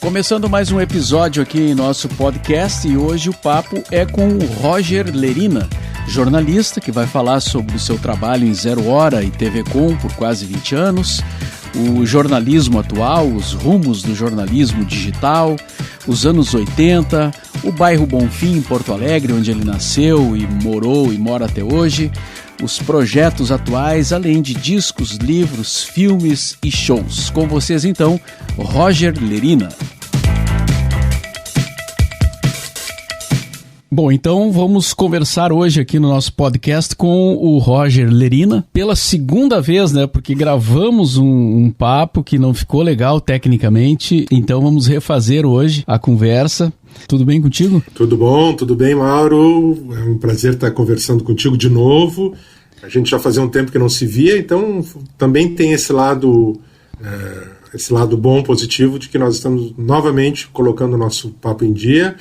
Começando mais um episódio aqui em nosso podcast e hoje o papo é com o Roger Lerina, jornalista que vai falar sobre o seu trabalho em Zero Hora e TV Com por quase 20 anos, o jornalismo atual, os rumos do jornalismo digital, os anos 80, o bairro Bonfim em Porto Alegre, onde ele nasceu e morou e mora até hoje, os projetos atuais, além de discos, livros, filmes e shows. Com vocês então, Roger Lerina. Bom, então vamos conversar hoje aqui no nosso podcast com o Roger Lerina pela segunda vez, né? Porque gravamos um papo que não ficou legal tecnicamente, então vamos refazer hoje a conversa. Tudo bem contigo? Tudo bom, tudo bem, Mauro. É um prazer estar conversando contigo de novo. A gente já fazia um tempo que não se via, então também tem esse lado bom, positivo, de que nós estamos novamente colocando o nosso papo em dia.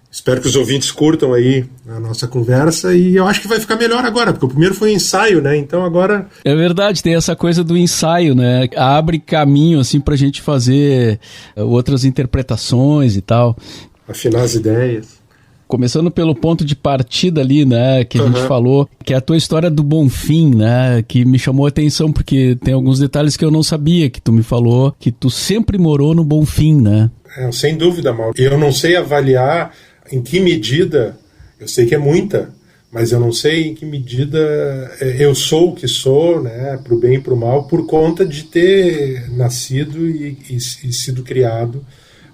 Espero que os ouvintes curtam aí a nossa conversa e eu acho que vai ficar melhor agora, porque o primeiro foi um ensaio, né? Então agora... É verdade, tem essa coisa do ensaio, né? Abre caminho, assim, pra gente fazer outras interpretações e tal. Afinar as ideias. Começando pelo ponto de partida ali, né, que a gente falou, que é a tua história do Bonfim, né, que me chamou a atenção, porque tem alguns detalhes que eu não sabia, que tu me falou, que tu sempre morou no Bonfim, né? Sem dúvida, Mauro. Eu não sei avaliar em que medida, eu sei que é muita, mas eu não sei em que medida eu sou o que sou, né, pro bem e pro mal, por conta de ter nascido e sido criado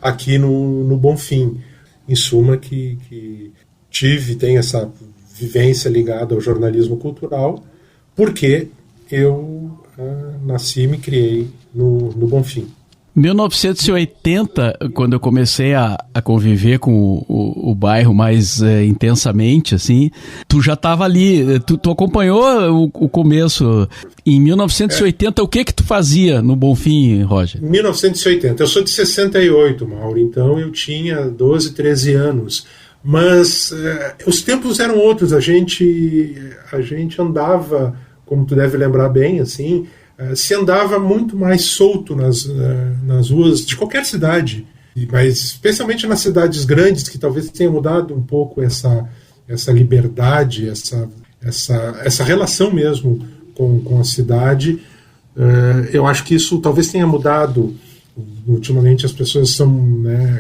aqui no Bonfim. Em suma, que tenho essa vivência ligada ao jornalismo cultural, porque eu nasci e me criei no Bonfim. 1980, quando eu comecei a conviver com o bairro mais intensamente, assim, tu já estava ali, tu acompanhou o começo. Em 1980, o que tu fazia no Bonfim, Roger? 1980, eu sou de 68, Mauro, então eu tinha 12, 13 anos. Mas os tempos eram outros, a gente andava, como tu deve lembrar bem, assim, se andava muito mais solto nas ruas de qualquer cidade, mas especialmente nas cidades grandes, que talvez tenha mudado um pouco essa liberdade, essa relação mesmo com a cidade. Eu acho que isso talvez tenha mudado. Ultimamente as pessoas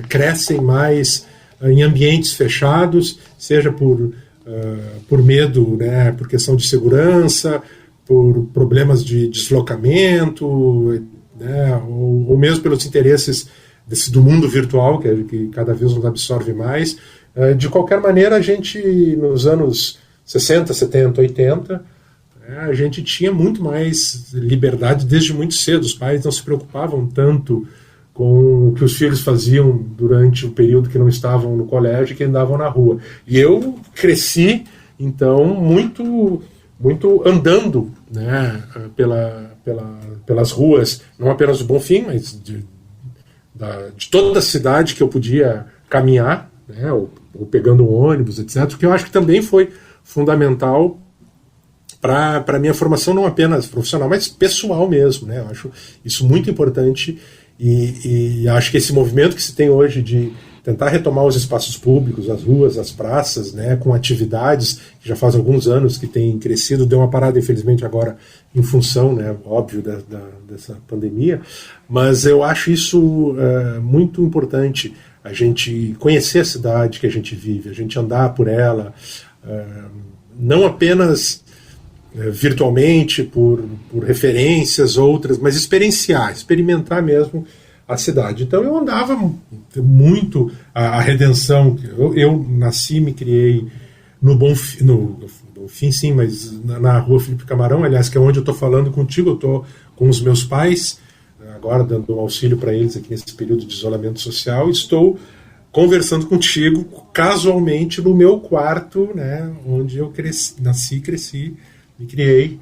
crescem mais em ambientes fechados, seja por medo, né, por questão de segurança, por problemas de deslocamento, né, ou mesmo pelos interesses do mundo virtual, que cada vez nos absorve mais. De qualquer maneira, a gente, nos anos 60, 70, 80, a gente tinha muito mais liberdade desde muito cedo. Os pais não se preocupavam tanto com o que os filhos faziam durante o período que não estavam no colégio, que andavam na rua. E eu cresci, então, muito andando, né, pelas ruas, não apenas do Bonfim, mas de toda a cidade que eu podia caminhar, né, ou pegando um ônibus, etc., que eu acho que também foi fundamental para a minha formação, não apenas profissional, mas pessoal mesmo, né? Eu acho isso muito importante e acho que esse movimento que se tem hoje de tentar retomar os espaços públicos, as ruas, as praças, né, com atividades que já faz alguns anos que têm crescido, deu uma parada, infelizmente, agora em função, né, óbvio, dessa pandemia, mas eu acho isso muito importante, a gente conhecer a cidade que a gente vive, a gente andar por ela, não apenas virtualmente, por referências, outras, mas experimentar mesmo a cidade. Então eu andava muito a redenção. Eu nasci e me criei no Bonfim, sim, mas na rua Felipe Camarão, aliás, que é onde eu estou falando contigo. Eu estou com os meus pais, agora dando um auxílio para eles aqui nesse período de isolamento social. Estou conversando contigo casualmente no meu quarto, né, onde eu nasci, cresci, me criei.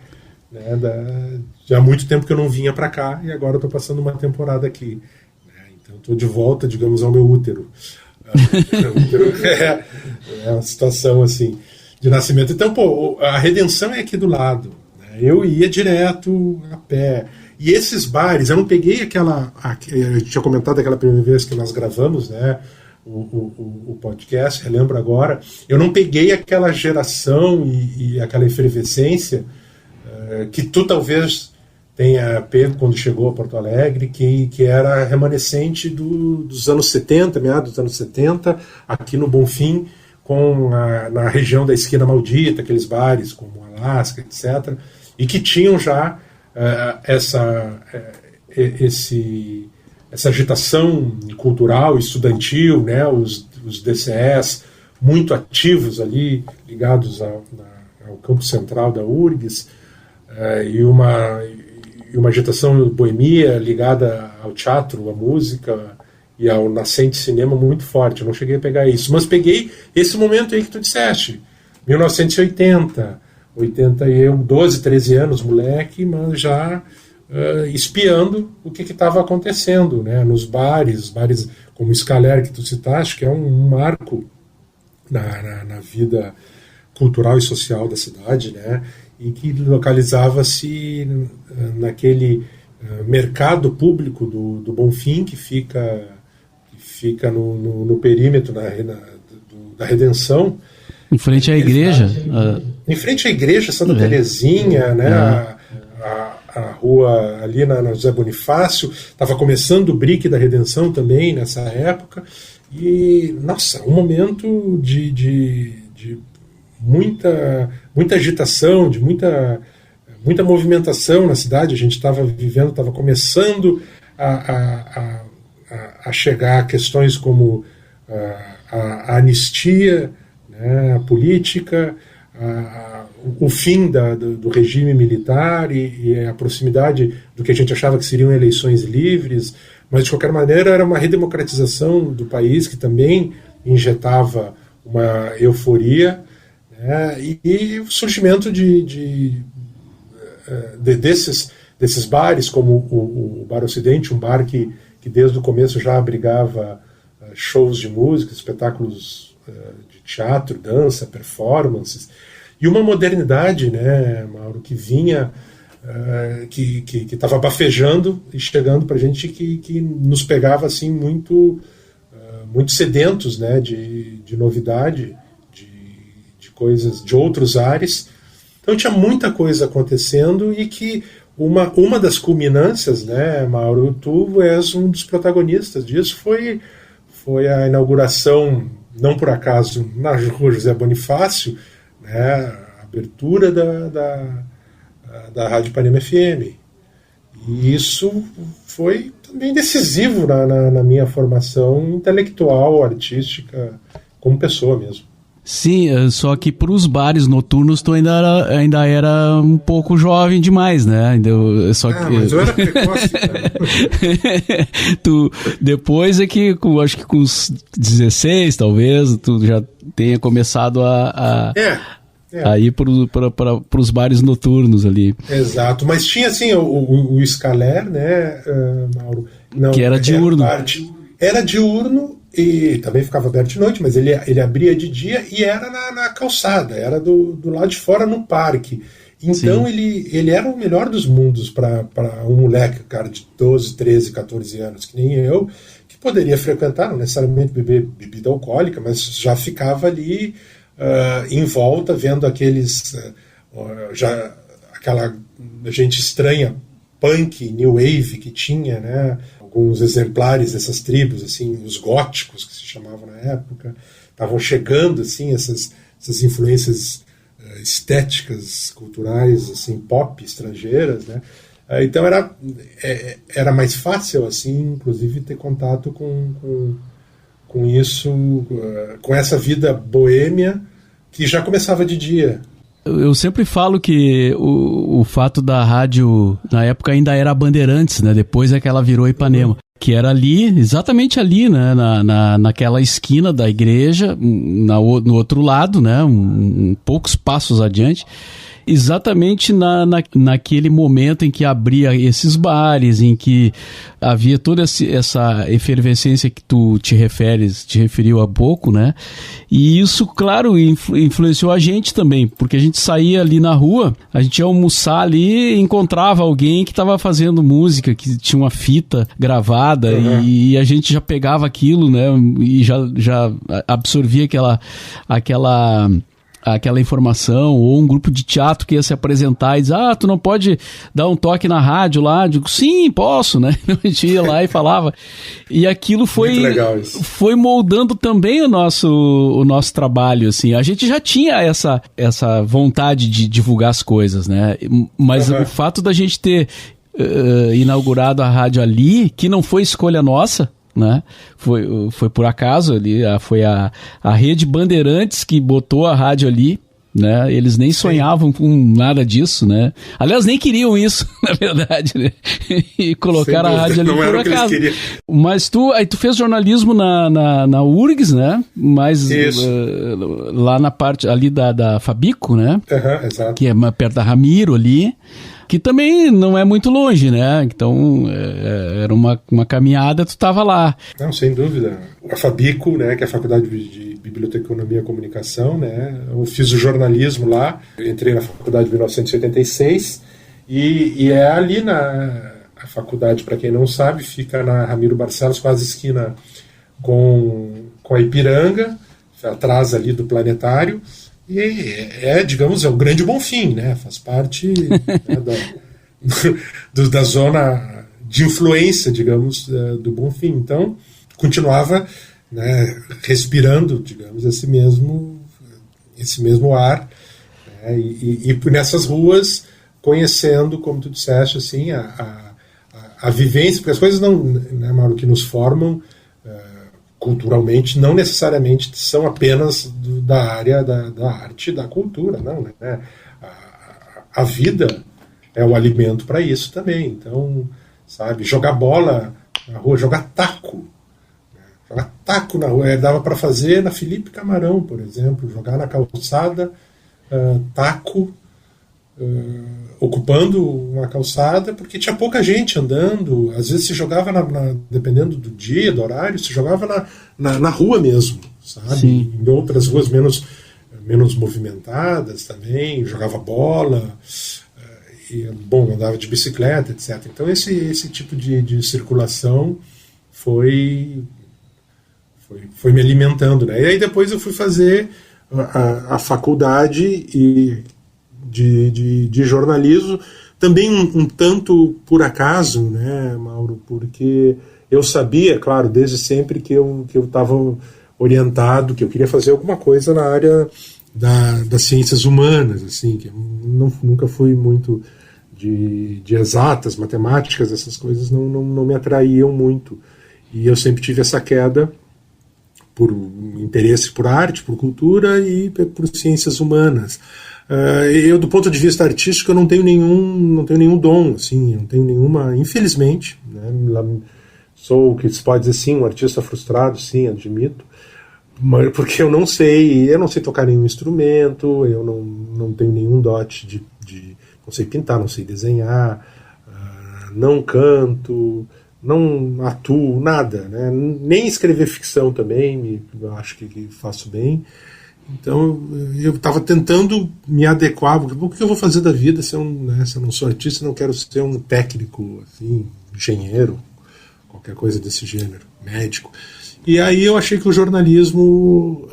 Já há muito tempo que eu não vinha para cá e agora estou passando uma temporada aqui, né? Então estou de volta, digamos, ao meu útero. É uma situação assim de nascimento. Então, a redenção é aqui do lado, né? Eu ia direto a pé E esses bares, eu não peguei eu tinha comentado aquela primeira vez que nós gravamos, né, o podcast, relembro agora, eu não peguei aquela geração e aquela efervescência que tu talvez tenha pego quando chegou a Porto Alegre, que era remanescente dos anos 70, meados dos anos 70, aqui no Bonfim, na região da Esquina Maldita, aqueles bares como Alasca, etc., e que tinham já essa agitação cultural, estudantil, né, os DCEs muito ativos ali, ligados ao campo central da URGS, e uma agitação boemia ligada ao teatro, à música e ao nascente cinema muito forte. Eu não cheguei a pegar isso, mas peguei esse momento aí que tu disseste, 1980, 12, 13 anos, moleque, mas já espiando o que estava acontecendo, né, nos bares como o Scaler que tu citaste, que é um marco na vida cultural e social da cidade, né, e que localizava-se naquele mercado público do Bonfim, que fica no perímetro da Redenção. Em frente à igreja. Em frente à igreja Santa Terezinha, né, a rua ali na José Bonifácio. Estava começando o BRIC da Redenção também nessa época. E, nossa, um momento de muita agitação, de muita movimentação na cidade. A gente estava começando a chegar a questões como a anistia, né, a política, o fim do regime militar e a proximidade do que a gente achava que seriam eleições livres, mas de qualquer maneira era uma redemocratização do país que também injetava uma euforia, né, e o surgimento desses bares, como o Bar Ocidente, um bar que desde o começo já abrigava shows de música, espetáculos de teatro, dança, performances, e uma modernidade, né, Mauro, que vinha, que estava bafejando e chegando para a gente, que nos pegava assim muito sedentos, né, de novidade, de coisas de outros ares. Então tinha muita coisa acontecendo e que uma das culminâncias, né, Mauro, tu és um dos protagonistas disso, foi a inauguração, não por acaso, na rua José Bonifácio, né, a abertura da Rádio Ipanema FM. E isso foi também decisivo na minha formação intelectual, artística, como pessoa mesmo. Sim, só que para os bares noturnos tu ainda era um pouco jovem demais, né? Mas eu era precoce, cara. Depois é que, acho que com uns 16, talvez, tu já tenha começado a ir para os bares noturnos ali. Exato, mas tinha assim o Scaler, né, Mauro? Não, que era diurno. Era diurno e também ficava aberto de noite, mas ele abria de dia e era na calçada, era do lado de fora no parque. Então ele era o melhor dos mundos para um moleque, cara, de 12, 13, 14 anos, que nem eu, que poderia frequentar, não necessariamente beber bebida alcoólica, mas já ficava ali em volta, vendo aquela gente estranha, punk, new wave que tinha, né? Alguns exemplares dessas tribos, assim, os góticos, que se chamavam na época, estavam chegando, assim, essas influências estéticas, culturais, assim, pop, estrangeiras, né? Então era mais fácil, assim, inclusive, ter contato com isso, com essa vida boêmia que já começava de dia. Eu sempre falo que o fato da rádio, na época ainda era Bandeirantes, né? Depois é que ela virou Ipanema. Que era ali, exatamente ali, né? Naquela esquina da igreja, no outro lado, né? Poucos passos adiante. exatamente naquele momento em que abria esses bares, em que havia toda essa efervescência que tu te referiu há pouco, né? E isso, claro, influenciou a gente também, porque a gente saía ali na rua, a gente ia almoçar ali e encontrava alguém que estava fazendo música, que tinha uma fita gravada, e a gente já pegava aquilo, né? E já absorvia aquela informação, ou um grupo de teatro que ia se apresentar e diz, tu não pode dar um toque na rádio lá? Eu digo, sim, posso, né? A gente ia lá e falava. E aquilo foi moldando também o nosso trabalho, assim. A gente já tinha essa vontade de divulgar as coisas, né? Mas o fato da gente ter inaugurado a rádio ali, que não foi escolha nossa, né? Foi por acaso ali, foi a Rede Bandeirantes que botou a rádio ali, né? Eles nem sonhavam com nada disso, né? Aliás, nem queriam isso, na verdade, né? E colocaram a rádio ali por acaso. Mas tu fez jornalismo na URGS, né? Mas lá na parte ali da Fabico, né? Exato. Que é perto da Ramiro ali, que também não é muito longe, né? Então, era uma caminhada, tu estava lá. Não, sem dúvida. A Fabico, né, que é a Faculdade de Biblioteconomia e Comunicação, né? Eu fiz o jornalismo lá, eu entrei na faculdade em 1986, e é ali a faculdade, para quem não sabe, fica na Ramiro Barcelos, quase esquina com a Ipiranga, atrás ali do Planetário. E digamos, é o Grande Bonfim, né? Faz parte né, da zona de influência, digamos, do Bonfim. Então, continuava, né, respirando, digamos, esse mesmo ar, né, e nessas ruas, conhecendo, como tu disseste, assim, a vivência, porque as coisas não, né, Mauro, que nos formam culturalmente, não necessariamente são apenas da área da arte e da cultura, não, né? A vida é o alimento para isso também. Então, sabe, jogar bola na rua, jogar taco. Né? Jogar taco na rua, dava para fazer na Felipe Camarão, por exemplo, jogar na calçada, taco, ocupando uma calçada, porque tinha pouca gente andando. Às vezes se jogava, dependendo do dia, do horário, se jogava na rua mesmo, sabe? Sim. Em outras ruas menos movimentadas também, jogava bola, andava de bicicleta, etc. Então esse tipo de circulação foi me alimentando, né? E aí depois eu fui fazer a faculdade de jornalismo, também um tanto por acaso, né, Mauro, porque eu sabia, claro, desde sempre que eu estava orientado, que eu queria fazer alguma coisa na área das ciências humanas, assim, que eu nunca fui muito de exatas, matemáticas, essas coisas não me atraíam muito, e eu sempre tive essa queda por interesse por arte, por cultura e por ciências humanas. Eu, do ponto de vista artístico, eu não tenho nenhum dom, assim, não tenho nenhuma, infelizmente, né, sou o que se pode dizer, sim, um artista frustrado, sim, admito, mas porque eu não sei tocar nenhum instrumento, eu não tenho nenhum dote não sei pintar, não sei desenhar, não canto, não atuo, nada, né, nem escrever ficção também, eu acho que faço bem. Então eu estava tentando me adequar, porque o que eu vou fazer da vida se eu não sou artista, não quero ser um técnico, assim, engenheiro, qualquer coisa desse gênero, médico. E aí eu achei que o jornalismo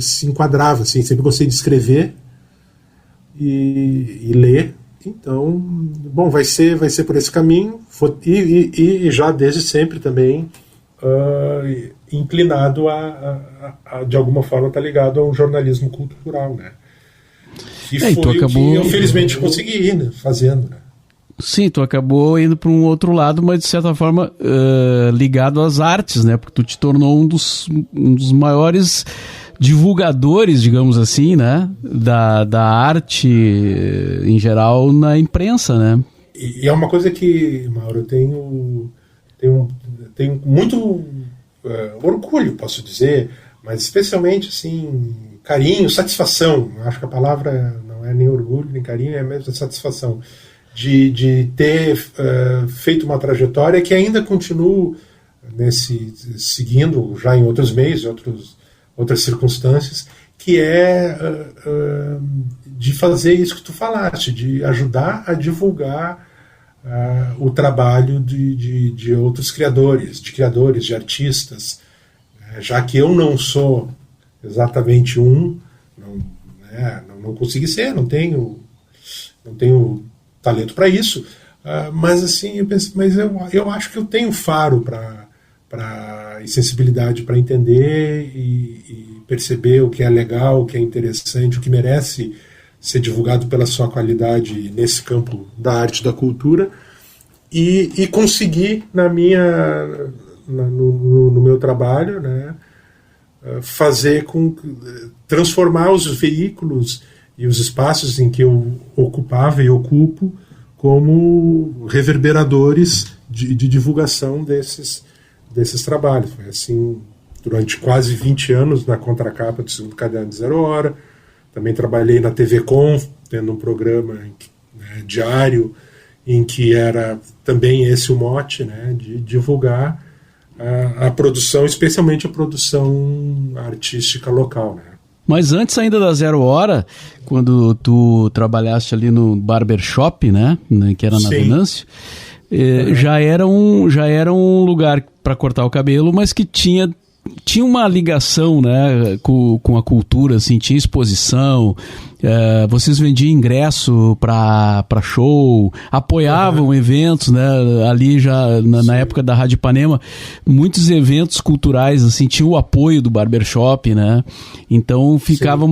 se enquadrava, assim, sempre gostei de escrever e ler. Então, bom, vai ser por esse caminho, e já desde sempre também inclinado a de alguma forma estar ligado a um jornalismo cultural, né? E foi o que eu felizmente consegui ir, né, fazendo, né? Sim, tu acabou indo para um outro lado, mas de certa forma ligado às artes, né? Porque tu te tornou um dos maiores divulgadores, digamos assim, né? Da arte em geral na imprensa, né? E é uma coisa que, Mauro, eu tenho muito orgulho, posso dizer, mas especialmente assim, carinho, satisfação. Acho que a palavra não é nem orgulho, nem carinho, é mesmo a satisfação de ter feito uma trajetória que ainda continuo seguindo já em outros meios, outras circunstâncias, que é de fazer isso que tu falaste, de ajudar a divulgar o trabalho de outros criadores, de artistas, já que eu não sou exatamente não consegui ser, não tenho talento para isso, mas assim, eu acho que eu tenho faro e sensibilidade para entender e perceber o que é legal, o que é interessante, o que merece ser divulgado pela sua qualidade nesse campo da arte e da cultura, e conseguir no meu trabalho, né, transformar os veículos e os espaços em que eu ocupava e ocupo como reverberadores de divulgação desses trabalhos. Foi assim durante quase 20 anos na contracapa do segundo caderno de Zero Hora. Também trabalhei na TV Com, tendo um programa diário, em que era também esse o mote, né, de divulgar a produção, especialmente a produção artística local, né. Mas antes ainda da Zero Hora, quando tu trabalhaste ali no Barbershop, né, que era na Venâncio, já era um lugar para cortar o cabelo, mas que tinha uma ligação, né, com a cultura, assim, tinha exposição, vocês vendiam ingresso para show, apoiavam eventos, né, ali já na época da Rádio Ipanema, muitos eventos culturais, assim, tinha o apoio do Barbershop, né, então ficava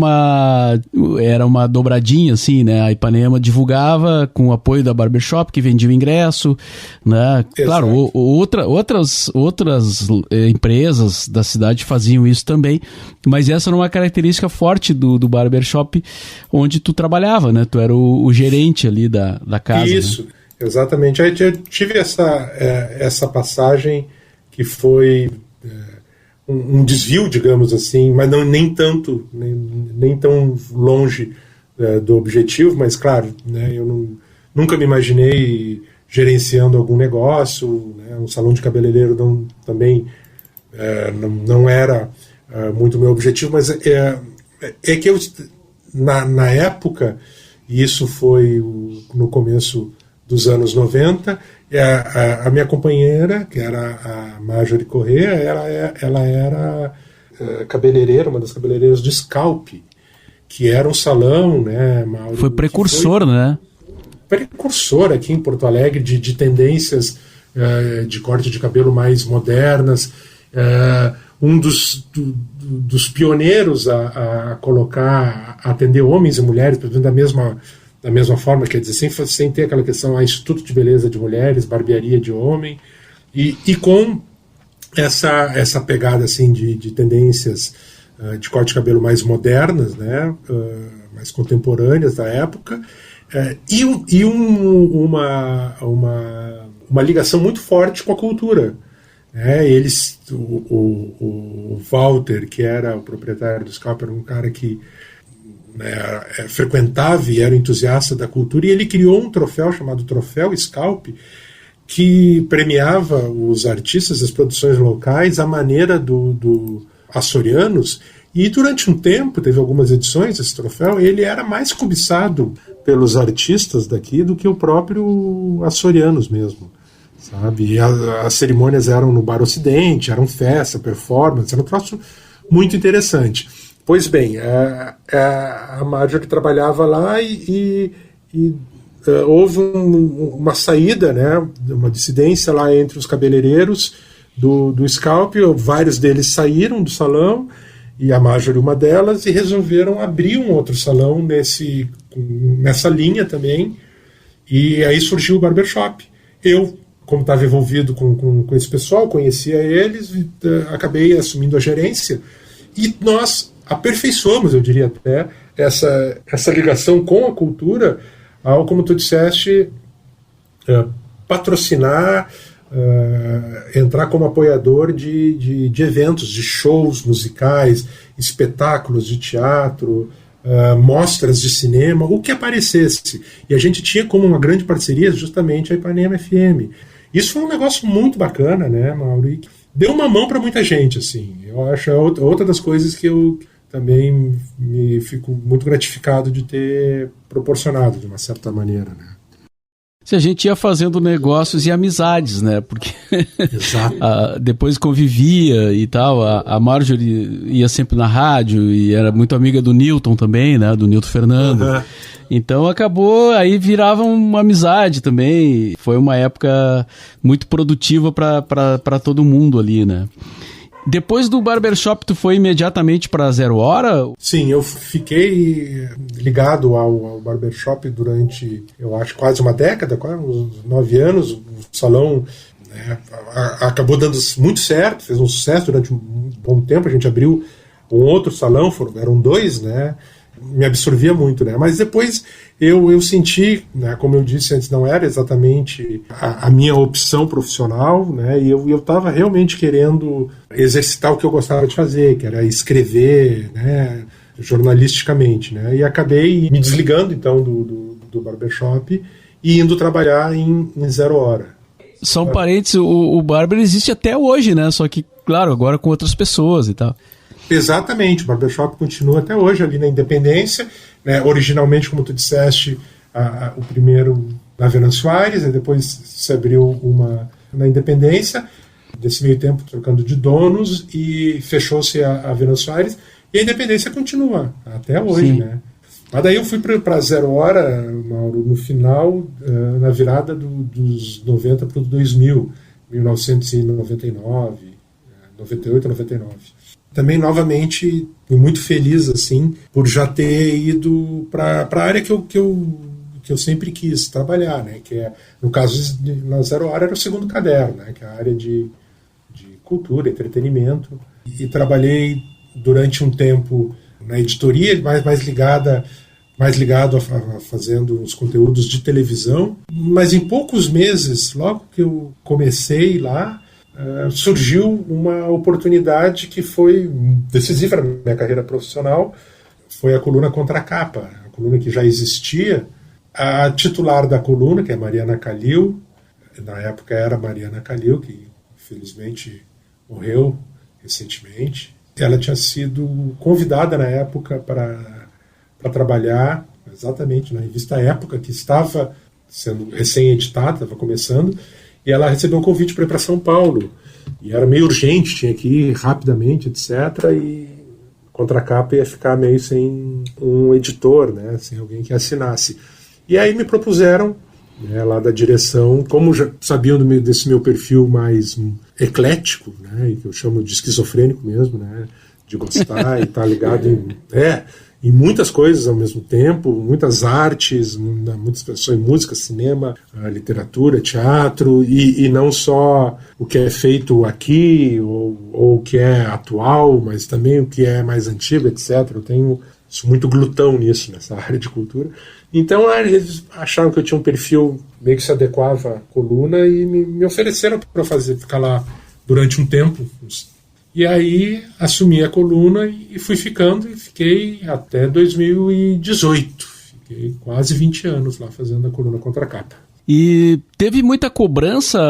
era uma dobradinha, assim, né, a Ipanema divulgava com o apoio da Barbershop, que vendia o ingresso, né, claro, outras empresas da cidade faziam isso também, mas essa era uma característica forte do Barbershop onde tu trabalhava, né? Tu era o gerente ali da casa. Isso, né? Exatamente. Aí eu tive essa passagem que foi um desvio, digamos assim, mas nem tanto, nem tão longe do objetivo, mas claro, né, eu nunca me imaginei gerenciando algum negócio, né, um salão de cabeleireiro também não era muito meu objetivo, mas é que eu, na época, e isso foi no começo dos anos 90, a minha companheira, que era a Marjorie Corrêa, ela era cabeleireira, uma das cabeleireiras do Scalp, que era um salão, né, Mauro, foi precursor, né? Precursor aqui em Porto Alegre de tendências de corte de cabelo mais modernas, um dos pioneiros a atender homens e mulheres da mesma forma, quer dizer, sem ter aquela questão, instituto de beleza de mulheres, barbearia de homem, e com essa pegada assim de tendências de corte de cabelo mais modernas, né, mais contemporâneas da época, e uma ligação muito forte com a cultura. O Walter, que era o proprietário do Scalp, era um cara que frequentava e era entusiasta da cultura, e ele criou um troféu chamado Troféu Scalp, que premiava os artistas, as produções locais, à maneira do açorianos, e durante um tempo, teve algumas edições desse troféu, ele era mais cobiçado pelos artistas daqui do que o próprio açorianos mesmo. Sabe? E as cerimônias eram no Bar Ocidente, eram festa, performance, era um troço muito interessante. Pois bem, a Marjorie trabalhava lá e houve uma saída, né, uma dissidência lá entre os cabeleireiros do Scalp, vários deles saíram do salão, e a Marjorie uma delas, e resolveram abrir um outro salão nessa linha também, e aí surgiu o Barbershop. Eu, como estava envolvido com esse pessoal, conhecia eles, acabei assumindo a gerência, e nós aperfeiçoamos, eu diria até, essa ligação com a cultura ao, como tu disseste, patrocinar, entrar como apoiador de eventos, de shows musicais, espetáculos de teatro, mostras de cinema, o que aparecesse. E a gente tinha como uma grande parceria justamente a Ipanema FM. Isso foi um negócio muito bacana, né, Mauro? E deu uma mão para muita gente, assim. Eu acho outra das coisas que eu também me fico muito gratificado de ter proporcionado, de uma certa maneira, né? Se a gente ia fazendo negócios e amizades, né? Porque depois convivia e tal. A Marjorie ia sempre na rádio e era muito amiga do Newton também, né? Do Newton Fernando. Uhum. Então acabou, aí virava uma amizade também. Foi uma época muito produtiva para todo mundo ali, né? Depois do Barbershop, tu foi imediatamente para Zero Hora? Sim, eu fiquei ligado ao Barbershop durante, eu acho, quase uma década, quase uns 9 anos. O salão, né, acabou dando muito certo, fez um sucesso durante um bom tempo. A gente abriu um outro salão, eram 2, né? Me absorvia muito, né? Mas depois eu senti, né, como eu disse antes, não era exatamente a minha opção profissional, né? E eu estava realmente querendo exercitar o que eu gostava de fazer, que era escrever, né, jornalisticamente, né? E acabei me desligando então do Barbershop e indo trabalhar em Zero Hora. Só um parênteses, o Barber existe até hoje, né? Só que, claro, agora com outras pessoas e tal. Exatamente, o Barbershop continua até hoje ali na Independência, né? Originalmente, como tu disseste, o primeiro na Venâncio Aires, e depois se abriu uma na Independência, desse meio tempo trocando de donos, e fechou-se a Venâncio Aires, e a Independência continua até hoje, né? Mas daí eu fui para Zero Hora, Mauro, no final, na virada dos 90 para o 2000, 1999, 98, 99. Também, novamente, fui muito feliz, assim, por já ter ido para a área que eu sempre quis trabalhar, né? Que é, no caso, na Zero Hora era o segundo caderno, né? Que é a área de cultura, entretenimento. E trabalhei durante um tempo na editoria, mais ligado a fazendo os conteúdos de televisão. Mas em poucos meses, logo que eu comecei lá, surgiu uma oportunidade que foi decisiva na minha carreira profissional. Foi a coluna Contra a Capa, a coluna que já existia. A titular da coluna, que é Mariana Calil, na época era Mariana Calil, que infelizmente morreu recentemente. Ela tinha sido convidada na época para trabalhar exatamente na revista Época, que estava sendo recém-editada, estava começando, e ela recebeu um convite para ir para São Paulo. E era meio urgente, tinha que ir rapidamente, etc. E Contra a Capa ia ficar meio sem um editor, né, sem alguém que assinasse. E aí me propuseram, né, lá da direção, como já sabiam desse meu perfil mais eclético, né, que eu chamo de esquizofrênico mesmo, né, de gostar e estar ligado em muitas coisas ao mesmo tempo, muitas artes, muitas pessoas, música, cinema, literatura, teatro, e não só o que é feito aqui, ou o que é atual, mas também o que é mais antigo, etc. Eu sou muito glutão nisso, nessa área de cultura. Então eles acharam que eu tinha um perfil meio que se adequava à coluna e me ofereceram para ficar lá durante um tempo. E aí assumi a coluna e fui ficando, e fiquei até 2018. Fiquei quase 20 anos lá fazendo a coluna Contra a Capa. E teve muita cobrança,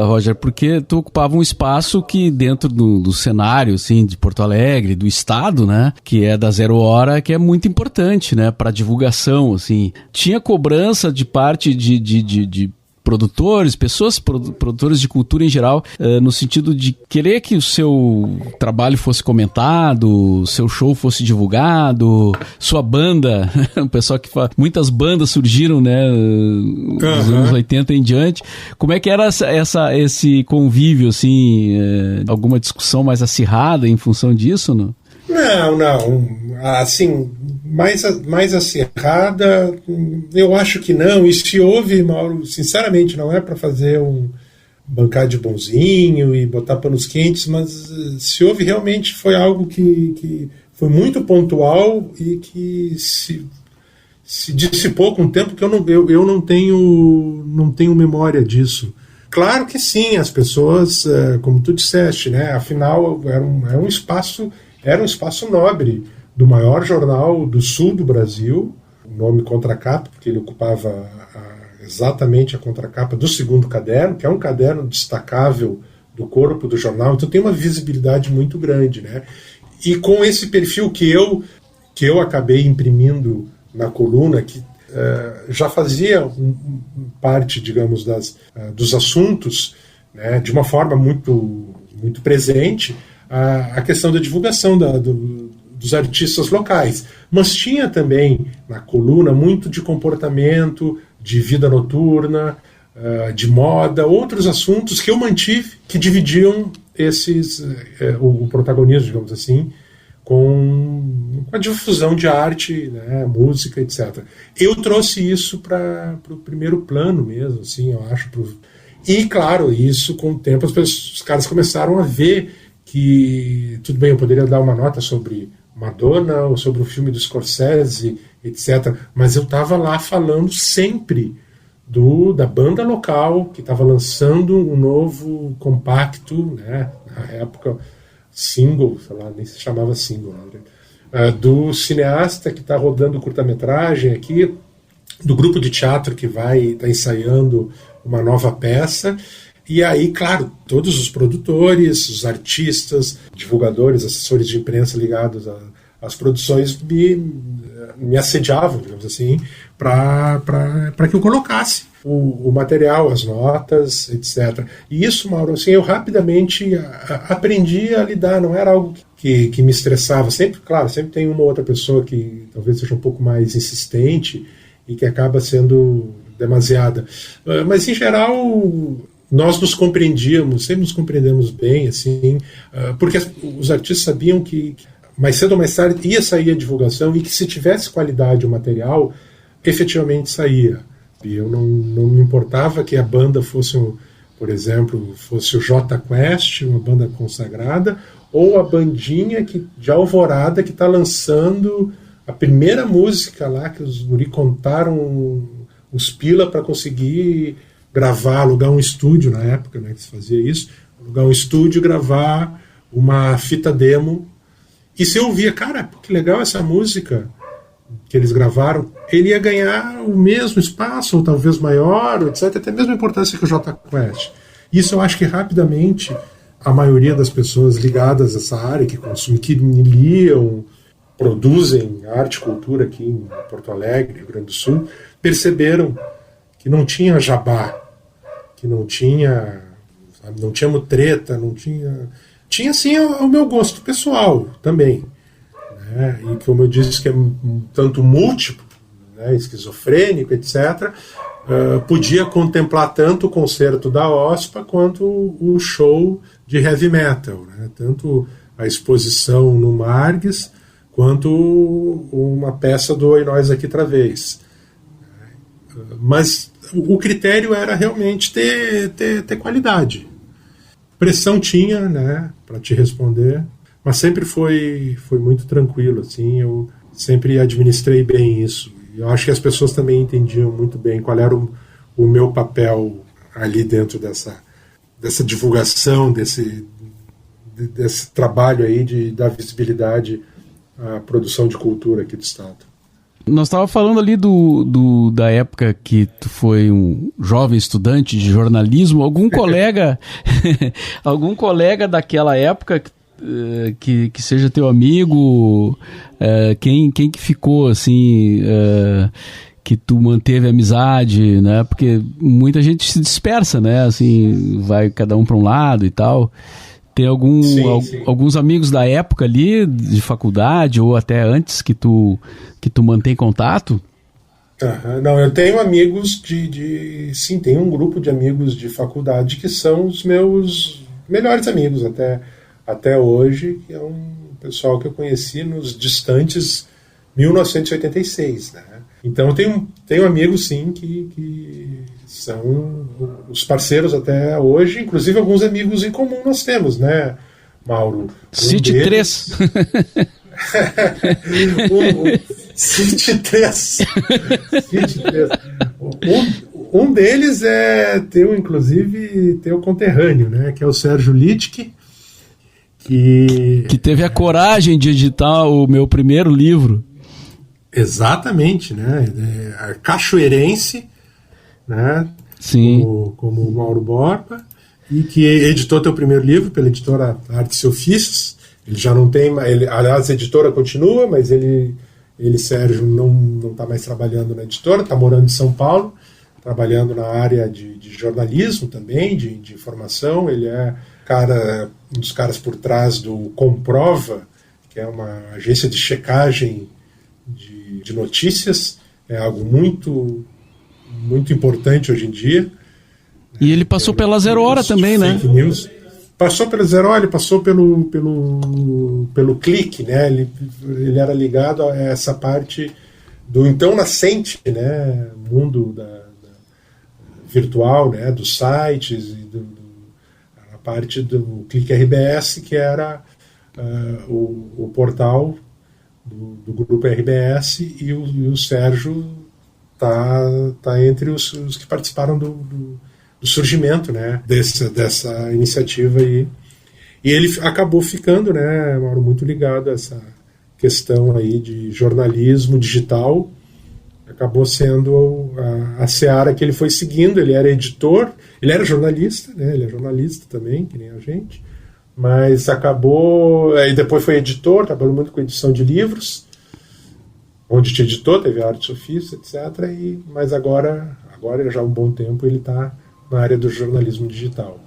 Roger, porque tu ocupava um espaço que dentro do cenário, assim, de Porto Alegre, do estado, né, que é da Zero Hora, que é muito importante, né, para divulgação, assim. Tinha cobrança de parte de produtores, produtores de cultura em geral, no sentido de querer que o seu trabalho fosse comentado, seu show fosse divulgado, sua banda, o pessoal que fala, muitas bandas surgiram, né, dos anos 80 em diante. Como é que era esse convívio, assim, alguma discussão mais acirrada em função disso, não? Não. Assim, mais acirrada, eu acho que não. E se houve, Mauro, sinceramente, não é para fazer bancar de bonzinho e botar panos quentes, mas se houve, realmente foi algo que foi muito pontual e que se dissipou com o tempo, que eu não tenho memória disso. Claro que sim, as pessoas, como tu disseste, né, afinal era um espaço nobre, do maior jornal do sul do Brasil, o nome Contracapa, porque ele ocupava exatamente a contracapa do segundo caderno, que é um caderno destacável do corpo do jornal, então tem uma visibilidade muito grande, né? E com esse perfil que eu acabei imprimindo na coluna, que já fazia parte, digamos, dos assuntos, né, de uma forma muito, muito presente, a questão da divulgação dos artistas locais. Mas tinha também na coluna muito de comportamento, de vida noturna, de moda, outros assuntos que eu mantive, que dividiam o protagonismo, digamos assim, com a difusão de arte, né, música, etc. Eu trouxe isso para o primeiro plano mesmo, assim, eu acho. E, claro, isso com o tempo os caras começaram a ver que, tudo bem, eu poderia dar uma nota sobre Madonna ou sobre o filme do Scorsese, etc., mas eu estava lá falando sempre da banda local, que estava lançando um novo compacto, né, na época single, sei lá, nem se chamava single, né, do cineasta que está rodando curta-metragem aqui, do grupo de teatro que vai estar ensaiando uma nova peça. E aí, claro, todos os produtores, os artistas, divulgadores, assessores de imprensa ligados às produções me assediavam, digamos assim, para que eu colocasse o material, as notas, etc. E isso, Mauro, assim, eu rapidamente aprendi a lidar, não era algo que me estressava. Sempre, claro, sempre tem uma outra pessoa que talvez seja um pouco mais insistente e que acaba sendo demasiada. Mas, em geral, nós nos compreendíamos, sempre nos compreendemos bem, assim, porque os artistas sabiam que mais cedo ou mais tarde ia sair a divulgação e que se tivesse qualidade o material, efetivamente saía. E eu não me importava que a banda fosse, por exemplo, fosse o Jota Quest, uma banda consagrada, ou a bandinha de Alvorada que está lançando a primeira música lá, que os guri contaram os pila para conseguir gravar, alugar um estúdio na época, né, que se fazia isso, alugar um estúdio, gravar uma fita demo. E se eu ouvia, cara, que legal essa música que eles gravaram, ele ia ganhar o mesmo espaço, ou talvez maior, etc., até a mesma importância que o Jota Quest. Isso eu acho que rapidamente a maioria das pessoas ligadas a essa área, que consumem, que liam, produzem arte e cultura aqui em Porto Alegre, Rio Grande do Sul, perceberam que não tinha jabá, que não tinha mutreta, não tinha... Tinha, sim, o meu gosto pessoal também, né? E como eu disse, que é tanto múltiplo, né, esquizofrênico, etc., podia contemplar tanto o concerto da OSPA quanto o show de heavy metal, né? Tanto a exposição no Margues quanto uma peça do Oi Nós Aqui Outra Vez. Mas o critério era realmente ter qualidade. Pressão tinha, né, para te responder, mas sempre foi muito tranquilo, assim, eu sempre administrei bem isso. Eu acho que as pessoas também entendiam muito bem qual era o meu papel ali dentro dessa divulgação, desse trabalho aí dar visibilidade à produção de cultura aqui do Estado. Nós estávamos falando ali da época que tu foi um jovem estudante de jornalismo. Algum colega daquela época que seja teu amigo, quem que ficou assim, que tu manteve amizade, né? Porque muita gente se dispersa, né? Assim, vai cada um para um lado e tal. Tem alguns amigos da época ali, de faculdade, ou até antes, que tu mantém contato? Não, eu tenho amigos sim, tenho um grupo de amigos de faculdade que são os meus melhores amigos até hoje, que é um pessoal que eu conheci nos distantes 1986, né? Então eu tenho amigos, sim, que são os parceiros até hoje, inclusive alguns amigos em comum nós temos, né, Mauro? Cite 3. Cite 3. Um deles é inclusive teu conterrâneo, né, que é o Sérgio Littke, Que teve a coragem de editar o meu primeiro livro. Exatamente, né? A cachoeirense, né? Sim. Como o Mauro Borba, e que editou teu primeiro livro pela editora Artes e Ofícios. Ele já não tem, aliás, a editora continua, mas ele Sérgio, não está mais trabalhando na editora, está morando em São Paulo, trabalhando na área de jornalismo também, de informação. Ele é um dos caras por trás do Comprova, que é uma agência de checagem de notícias. É algo muito, muito importante hoje em dia. E ele passou pela Zero Hora também, né? Fake news. Passou pela Zero Hora, ele passou pelo Clique, né? Ele era ligado a essa parte do então nascente, né? Mundo virtual, né? Dos sites e a parte do Clique RBS, que era o portal do grupo RBS, e o Sérgio tá entre os que participaram do surgimento, né, dessa iniciativa aí. E ele acabou ficando, né, Mauro, muito ligado a essa questão aí de jornalismo digital. Acabou sendo a seara que ele foi seguindo. Ele era editor, ele era jornalista, né, ele é jornalista também, que nem a gente, mas acabou, aí depois foi editor, trabalhou muito com edição de livros, onde te editou, teve Artes Ofícios, etc. Mas agora já há um bom tempo ele está na área do jornalismo digital.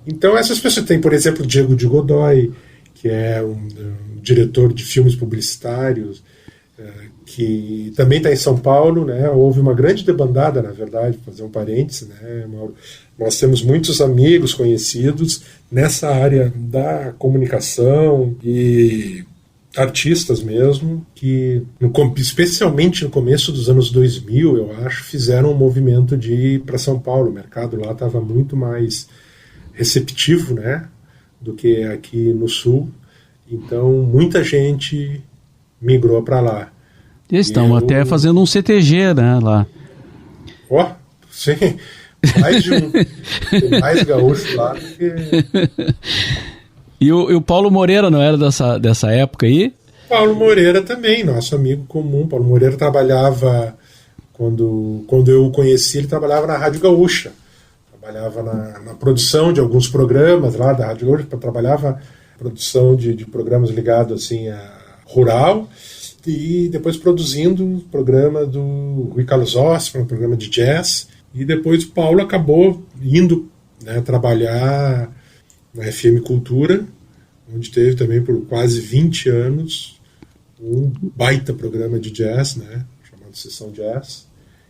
Então essas pessoas, tem, por exemplo, Diego de Godoy, que é um diretor de filmes publicitários, que também está em São Paulo, né? Houve uma grande debandada, na verdade, vou fazer um parêntese, né, Mauro? Nós temos muitos amigos conhecidos nessa área da comunicação e artistas mesmo, que especialmente no começo dos anos 2000, eu acho, fizeram um movimento de ir para São Paulo. O mercado lá estava muito mais receptivo, né, do que aqui no Sul. Então muita gente migrou para lá. Estão até fazendo um CTG, né, lá. Sim, mais gaúcho lá do que... E o Paulo Moreira não era dessa época aí? Paulo Moreira também, nosso amigo comum. Paulo Moreira trabalhava, quando eu o conheci, ele trabalhava na Rádio Gaúcha. Trabalhava na produção de alguns programas lá da Rádio Gaúcha, trabalhava na produção de programas ligados assim, a rural, e depois produzindo o programa do Rui Carlos Ossman, um programa de jazz. E depois o Paulo acabou indo, né, trabalhar na FM Cultura, onde teve também por quase 20 anos um baita programa de jazz, né, chamado Sessão Jazz,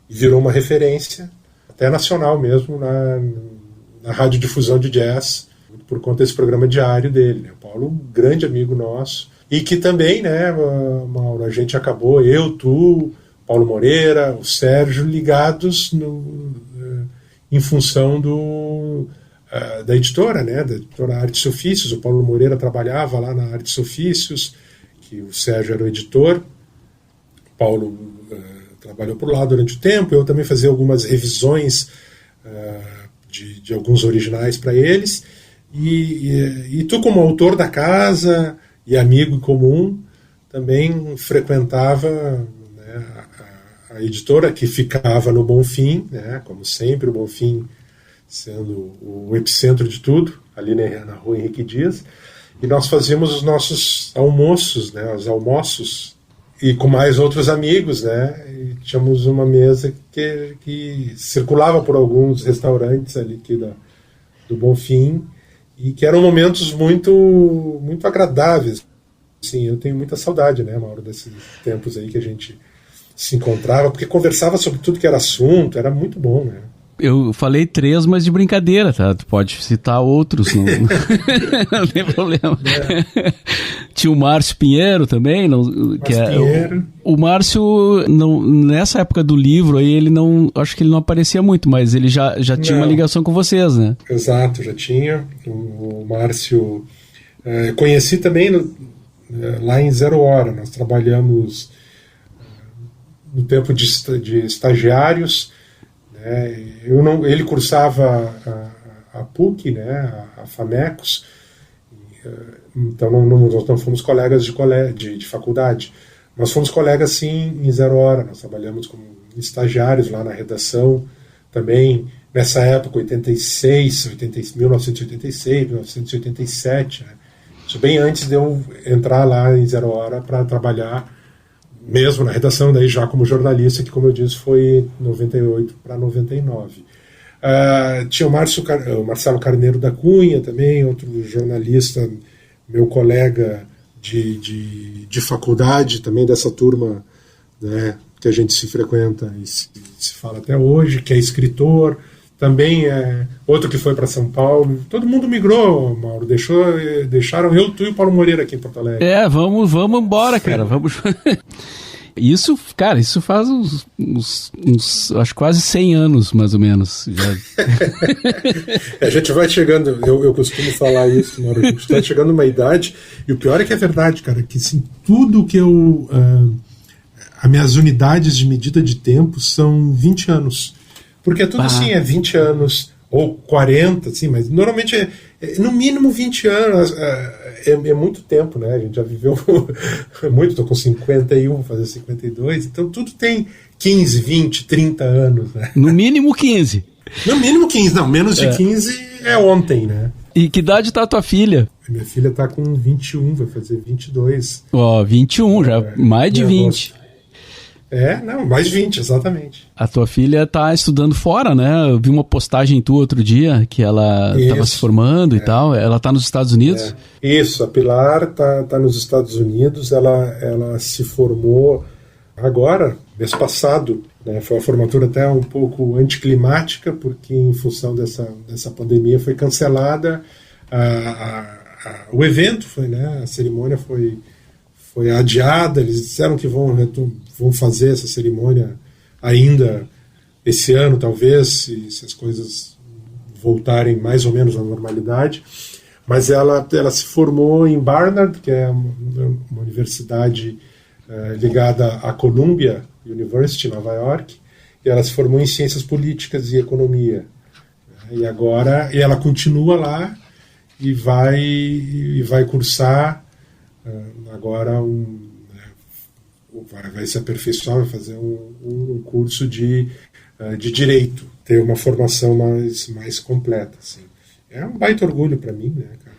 e virou uma referência, até nacional mesmo, na radiodifusão de jazz, por conta desse programa diário dele, né. Paulo, um grande amigo nosso, e que também, né, Mauro, a gente acabou, eu, tu, Paulo Moreira, o Sérgio, ligados em função da editora, né, da editora Artes e Ofícios. O Paulo Moreira trabalhava lá na Artes e Ofícios, que o Sérgio era o editor. O Paulo trabalhou por lá durante o tempo, eu também fazia algumas revisões de alguns originais para eles, e tu, como autor da casa e amigo em comum, também frequentava, né, a editora, que ficava no Bonfim, né, como sempre, o Bonfim sendo o epicentro de tudo, ali na rua Henrique Dias, e nós fazíamos os nossos almoços, né, os almoços, e com mais outros amigos, né, e tínhamos uma mesa que circulava por alguns restaurantes ali aqui do Bonfim, e que eram momentos muito, muito agradáveis. Sim, eu tenho muita saudade, né, Mauro, desses tempos aí que a gente se encontrava, porque conversava sobre tudo que era assunto, era muito bom, né. Eu falei 3, mas de brincadeira, tá? Tu pode citar outros, não, não tem problema. É. Tinha o Márcio Pinheiro também, o Márcio, nessa época do livro aí, ele não, acho que ele não aparecia muito, mas ele já tinha uma ligação com vocês, né? Exato, já tinha. O Márcio, conheci também lá em Zero Hora. Nós trabalhamos no tempo de estagiários. Ele cursava a PUC, né, a FAMECOS, Então nós não fomos colegas de faculdade. Nós fomos colegas, sim, em Zero Hora. Nós trabalhamos como estagiários lá na redação também, nessa época, 1986, 1987, né? Isso bem antes de eu entrar lá em Zero Hora para trabalhar mesmo na redação, daí já como jornalista, que, como eu disse, foi 98 para 99. Tinha o Marcelo Carneiro da Cunha também, outro jornalista, meu colega de faculdade, também dessa turma, né, que a gente se frequenta e se fala até hoje, que é escritor, também é outro que foi para São Paulo. Todo mundo migrou, Mauro, deixaram eu, tu e o Paulo Moreira aqui em Porto Alegre. Vamos embora, cara, vamos... Isso, cara, isso faz uns acho quase 100 anos, mais ou menos. Já. A gente vai chegando, eu costumo falar isso, Mauro, a gente está chegando numa idade, e o pior é que é verdade, cara, que assim, tudo que as minhas unidades de medida de tempo são 20 anos. Porque tudo assim é 20 anos, ou 40, assim, mas normalmente é no mínimo 20 anos. É muito tempo, né? A gente já viveu muito, estou com 51, vou fazer 52, então tudo tem 15, 20, 30 anos, né? No mínimo 15. No mínimo 15, não, menos de 15 é ontem, né? E que idade tá a tua filha? Minha filha tá com 21, vai fazer 22. 21, já mais de 20. Mais 20, exatamente. A tua filha tá estudando fora, né? Eu vi uma postagem tua outro dia, que ela estava se formando e tal. Ela tá nos Estados Unidos? Isso, a Pilar tá nos Estados Unidos. Ela se formou agora, mês passado, né? Foi uma formatura até um pouco anticlimática, porque em função dessa pandemia foi cancelada. O evento foi, né? A cerimônia foi adiada. Eles disseram que vão fazer essa cerimônia ainda esse ano, talvez, se as coisas voltarem mais ou menos à normalidade. Mas ela se formou em Barnard, que é uma universidade ligada à Columbia University, em Nova York, e ela se formou em Ciências Políticas e Economia. E ela continua lá e vai cursar agora vai se aperfeiçoar, vai fazer um curso de Direito, ter uma formação mais completa, assim. É um baita orgulho para mim, né, cara?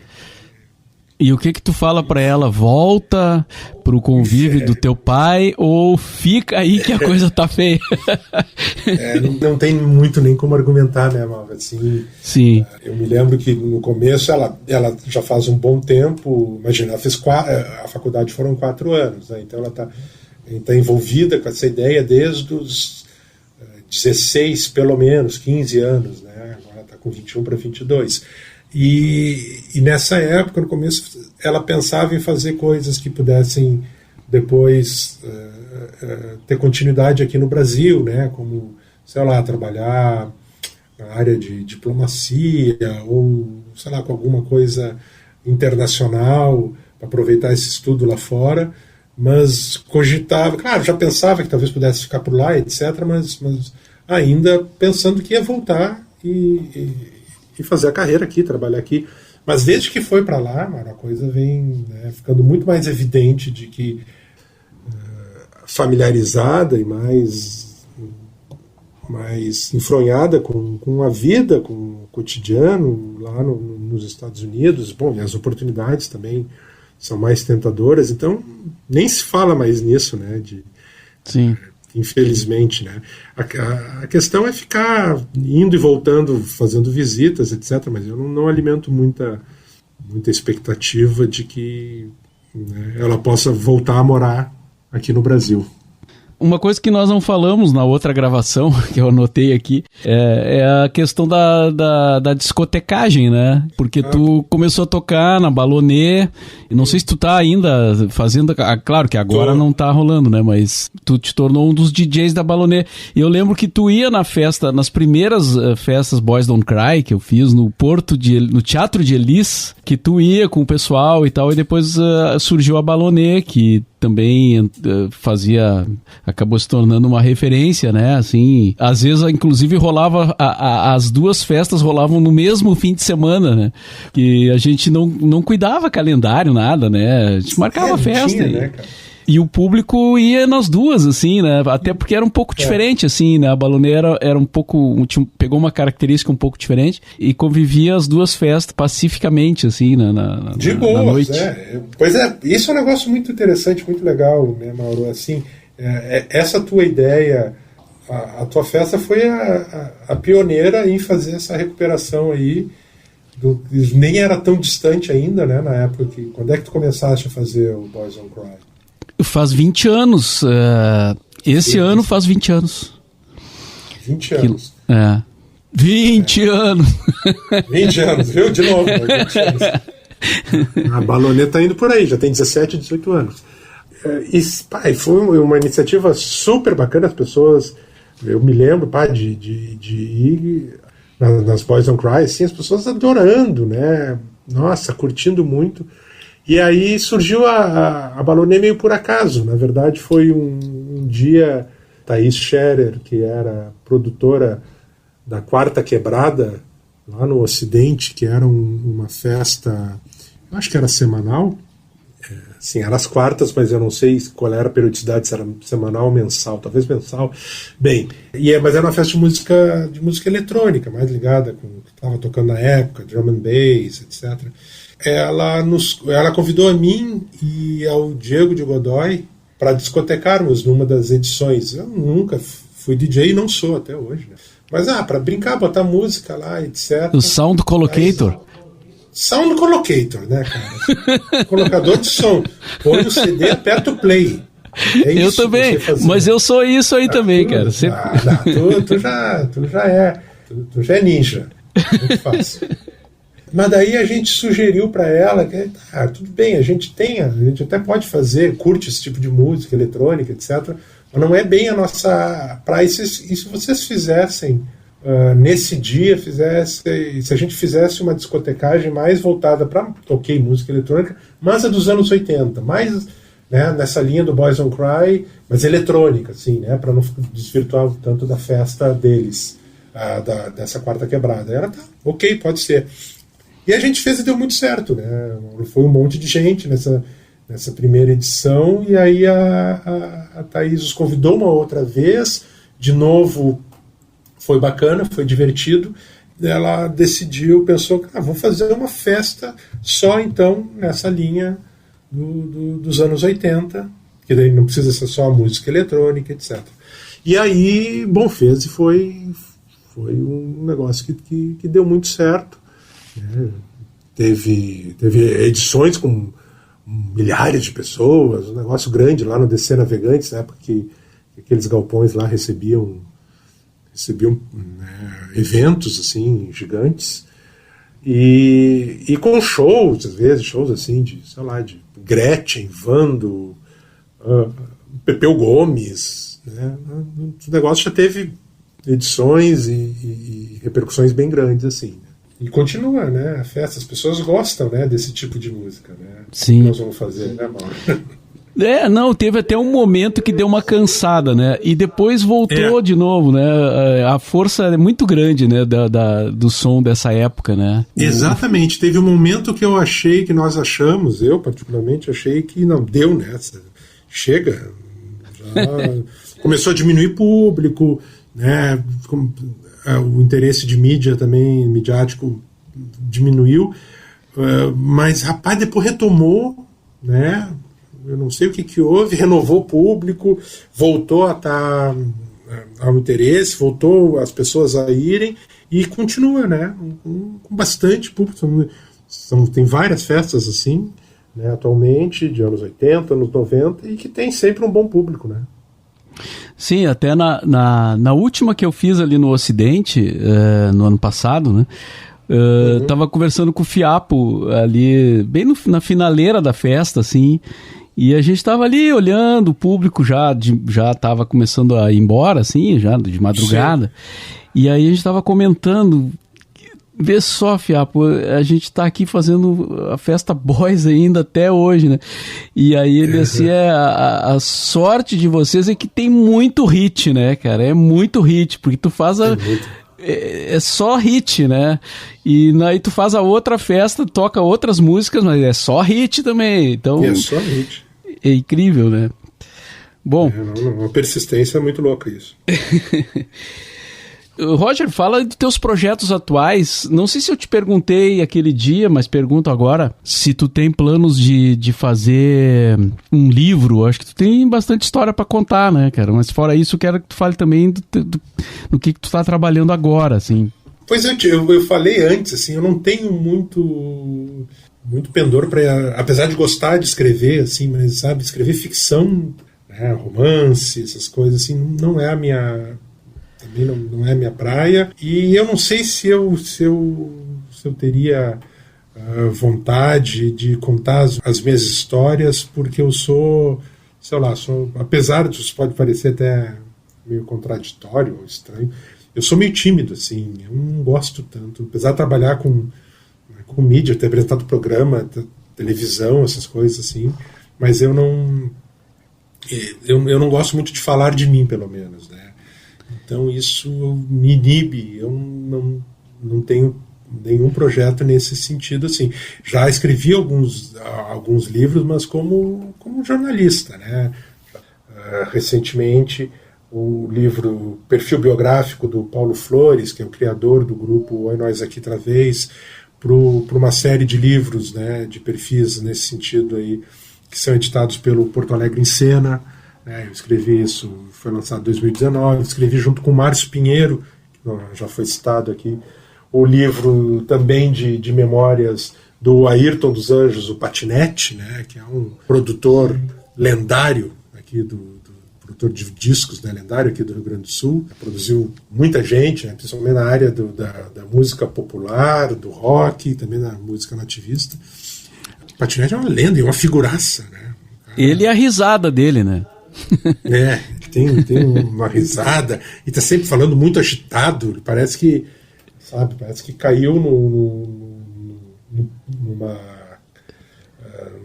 E o que tu fala para ela? Volta pro convívio do teu pai ou fica aí que a coisa tá feia? Não tem muito nem como argumentar, né, Malva? Assim, sim. Eu me lembro que no começo ela já faz um bom tempo, imagina, ela fez a faculdade foram 4 anos, né? Então ela tá envolvida com essa ideia desde os 16, pelo menos, 15 anos, né? Agora está com 21 para 22. E nessa época, no começo, ela pensava em fazer coisas que pudessem depois ter continuidade aqui no Brasil, né? Como, sei lá, trabalhar na área de diplomacia ou, sei lá, com alguma coisa internacional, para aproveitar esse estudo lá fora. Mas cogitava, claro, já pensava que talvez pudesse ficar por lá, etc., mas ainda pensando que ia voltar e fazer a carreira aqui, trabalhar aqui. Mas desde que foi para lá, mano, a coisa vem, né, ficando muito mais evidente de que familiarizada e mais enfronhada com a vida, com o cotidiano lá nos Estados Unidos. Bom, e as oportunidades também são mais tentadoras, então nem se fala mais nisso, né? Sim. Infelizmente, né? A questão é ficar indo e voltando, fazendo visitas, etc., mas eu não alimento muita expectativa de que, né, ela possa voltar a morar aqui no Brasil. Uma coisa que nós não falamos na outra gravação, que eu anotei aqui, é a questão da discotecagem, né? Porque tu começou a tocar na Balonê, e não sei se tu tá ainda fazendo... Claro que agora não tá rolando, né? Mas tu te tornou um dos DJs da Balonê. E eu lembro que tu ia nas primeiras festas Boys Don't Cry, que eu fiz no Teatro de Elis, que tu ia com o pessoal e tal, e depois surgiu a Balonê, que também acabou se tornando uma referência, né? Assim, às vezes, inclusive, rolava, as duas festas rolavam no mesmo fim de semana, né? Que a gente não cuidava calendário, nada, né? A gente marcava a festa. Tinha, né, cara? E o público ia nas duas, assim, né? Até porque era um pouco diferente, assim, né? A Baloneira era um pouco... pegou uma característica um pouco diferente e convivia as duas festas pacificamente, assim, na noite. Pois é, isso é um negócio muito interessante, muito legal, né, Mauro? Assim, essa tua ideia, a tua festa foi a pioneira em fazer essa recuperação aí, nem era tão distante ainda, né, na época que... Quando é que tu começaste a fazer o Boys Don't Cry? Faz 20 anos. Esse ano faz 20 anos. 20 anos. 20 anos. 20 anos, viu? De novo, 20 anos. A Balonê tá indo por aí, já tem 17, 18 anos. Foi uma iniciativa super bacana, as pessoas... Eu me lembro, de ir nas Boys Don't Cry, assim, as pessoas adorando, né? Nossa, curtindo muito. E aí surgiu a Balonê meio por acaso. Na verdade, foi um dia, Thaís Scherer, que era produtora da Quarta Quebrada, lá no Ocidente, que era uma festa, eu acho que era semanal. Sim, era às quartas, mas eu não sei qual era a periodicidade, se era semanal ou mensal, talvez mensal. Bem, mas era uma festa de música eletrônica, mais ligada com o que estava tocando na época, drum and bass, etc. Ela convidou a mim e ao Diego de Godoy para discotecarmos numa das edições. Eu nunca fui DJ e não sou até hoje, né? Mas para brincar, botar música lá, etc. O Sound Collocator. Sound Collocator, né, cara? Colocador de som. Põe o CD, aperta o play. Eu também, mas eu sou isso aí também, cara. Tu já é ninja. Muito fácil. Mas daí a gente sugeriu para ela que tudo bem, a gente até pode fazer, curte esse tipo de música eletrônica, etc. Mas não é bem a nossa praia. E se vocês fizessem nesse dia, se a gente fizesse uma discotecagem mais voltada para, música eletrônica, mas a dos anos 80, mais, né, nessa linha do Boys Don't Cry, mas eletrônica, assim, né, para não desvirtuar tanto da festa deles, dessa Quarta Quebrada. Ela pode ser. E a gente fez e deu muito certo, né? Foi um monte de gente nessa primeira edição, e aí a Thaís os convidou uma outra vez, de novo foi bacana, foi divertido. Ela pensou, vamos fazer uma festa só então nessa linha dos anos 80, que daí não precisa ser só a música eletrônica, etc. E aí, fez e foi um negócio que deu muito certo. Teve edições com milhares de pessoas, um negócio grande lá no DC Navegantes, na época que aqueles galpões lá recebiam eventos assim gigantes, e com shows, às vezes shows assim de Gretchen, Vando, Pepeu Gomes, né? O negócio já teve edições e repercussões bem grandes assim. E continua, né? A festa, as pessoas gostam, né, desse tipo de música, né? Sim. O que nós vamos fazer, né, Mauro? Teve até um momento que deu uma cansada, né? E depois voltou de novo, né? A força é muito grande, né? Do som dessa época, né? Exatamente. Teve um momento que nós achamos, eu particularmente achei que não deu nessa. Chega. Já começou a diminuir público, né? O interesse de mídia também, midiático, diminuiu, mas rapaz, depois retomou, né? Eu não sei o que houve, renovou o público, voltou a estar ao interesse, voltou as pessoas a irem, e continua, né? Com bastante público. Tem várias festas assim, né, atualmente, de anos 80, anos 90, e que tem sempre um bom público, né? Sim, até na última que eu fiz ali no Ocidente, no ano passado, né? Tava conversando com o Fiapo ali, bem na finaleira da festa, assim, e a gente tava ali olhando, o público já tava começando a ir embora, assim, já de madrugada. Sim. E aí a gente tava comentando, Vê só, Fiapo, a gente tá aqui fazendo a festa boys ainda até hoje, né? E aí ele, assim, a sorte de vocês é que tem muito hit, né, cara? É muito hit, porque tu faz é só hit, né? E aí tu faz a outra festa, toca outras músicas, mas é só hit também. Então, é só hit. É incrível, né? Bom... uma persistência muito louca isso. Roger, fala de teus projetos atuais. Não sei se eu te perguntei aquele dia, mas pergunto agora, se tu tem planos de fazer um livro. Acho que tu tem bastante história para contar, né, cara? Mas fora isso, eu quero que tu fale também do que tu tá trabalhando agora, assim. Pois é, eu falei antes, assim, eu não tenho muito pendor para, apesar de gostar de escrever, assim, mas, sabe, escrever ficção, né, romance, essas coisas, assim, não é a minha... Também não é a minha praia, e eu não sei se eu teria vontade de contar as minhas histórias, porque eu sou, sei lá, apesar de isso pode parecer até meio contraditório ou estranho, eu sou meio tímido, assim, eu não gosto tanto, apesar de trabalhar com mídia, ter apresentado programa, televisão, essas coisas assim, mas eu não gosto muito de falar de mim, pelo menos, né? Então isso me inibe, eu não tenho nenhum projeto nesse sentido, assim. Já escrevi alguns livros, mas como jornalista, né? Recentemente, o livro Perfil Biográfico do Paulo Flores, que é o criador do grupo Oi Nós Aqui Outra Vez, para uma série de livros, né, de perfis nesse sentido aí, que são editados pelo Porto Alegre em Cena. Eu escrevi isso, foi lançado em 2019, escrevi junto com o Márcio Pinheiro, que já foi citado aqui, o livro também de memórias do Ayrton dos Anjos, o Patinete, né, que é um produtor lendário aqui produtor de discos, né, lendário aqui do Rio Grande do Sul, produziu muita gente, né, principalmente na área da música popular, do rock, e também na música nativista. O Patinete é uma lenda e uma figuraça, né? Ele é a risada dele, né? Tem uma risada e tá sempre falando muito agitado, parece que caiu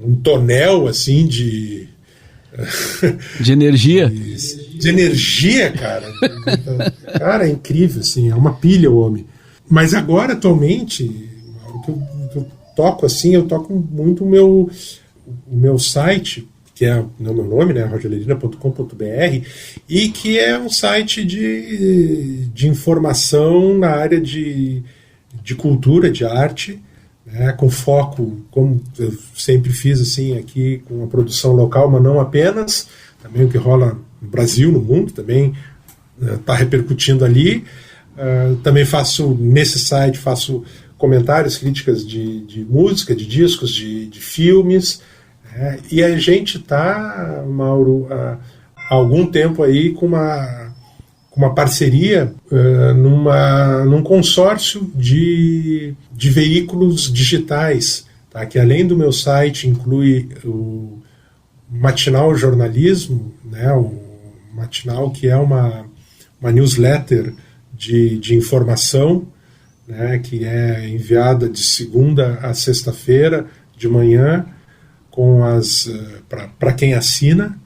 num tonel assim de energia. De energia, cara. Cara, é incrível, assim, é uma pilha o homem. Mas agora, atualmente, o que eu toco assim, eu toco muito o meu site, que é o meu nome, né, rogerlerina.com.br, e que é um site de informação na área de cultura, de arte, né, com foco, como eu sempre fiz assim aqui, com a produção local, mas não apenas, também o que rola no Brasil, no mundo, também está repercutindo ali. Também nesse site, faço comentários, críticas de música, de discos, de filmes. E a gente está, Mauro, há algum tempo aí com uma parceria num consórcio de veículos digitais, tá? Que além do meu site inclui o Matinal Jornalismo, né? O Matinal, que é uma newsletter de informação, né? Que é enviada de segunda a sexta-feira de manhã, para quem assina,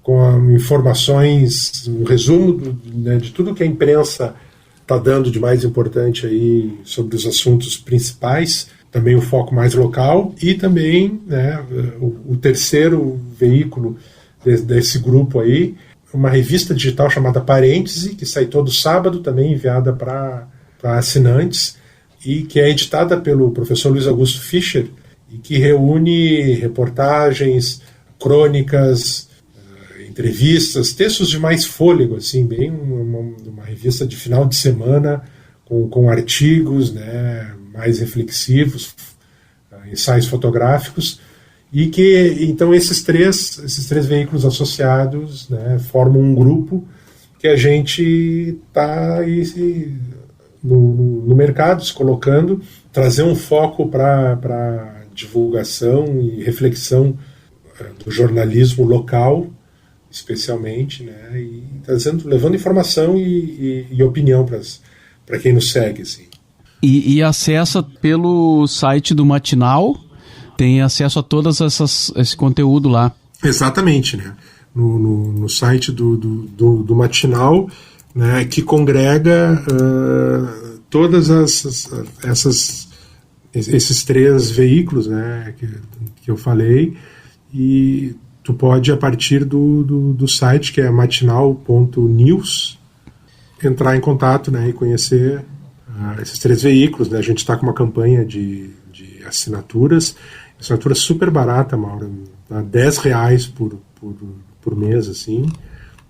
com informações, um resumo né, de tudo que a imprensa está dando de mais importante aí sobre os assuntos principais, também o foco mais local, e também, né, o terceiro veículo desse grupo aí, uma revista digital chamada Parêntese, que sai todo sábado, também enviada para assinantes, e que é editada pelo professor Luiz Augusto Fischer, e que reúne reportagens, crônicas, entrevistas, textos de mais fôlego, assim, bem uma revista de final de semana com artigos, né, mais reflexivos, ensaios fotográficos, e que então esses três veículos associados, né, formam um grupo que a gente está no mercado se colocando, trazer um foco para divulgação e reflexão do jornalismo local, especialmente, né, e levando informação e opinião para quem nos segue, assim. E acessa pelo site do Matinal, tem acesso a todas esse conteúdo lá. Exatamente, né? No site do Matinal, né, que congrega todas esses 3 veículos, né, que eu falei, e tu pode, a partir do site, que é matinal.news, entrar em contato, né, e conhecer esses 3 veículos, né? A gente está com uma campanha de assinaturas super barata, Mauro, tá? R$10 por mês, assim,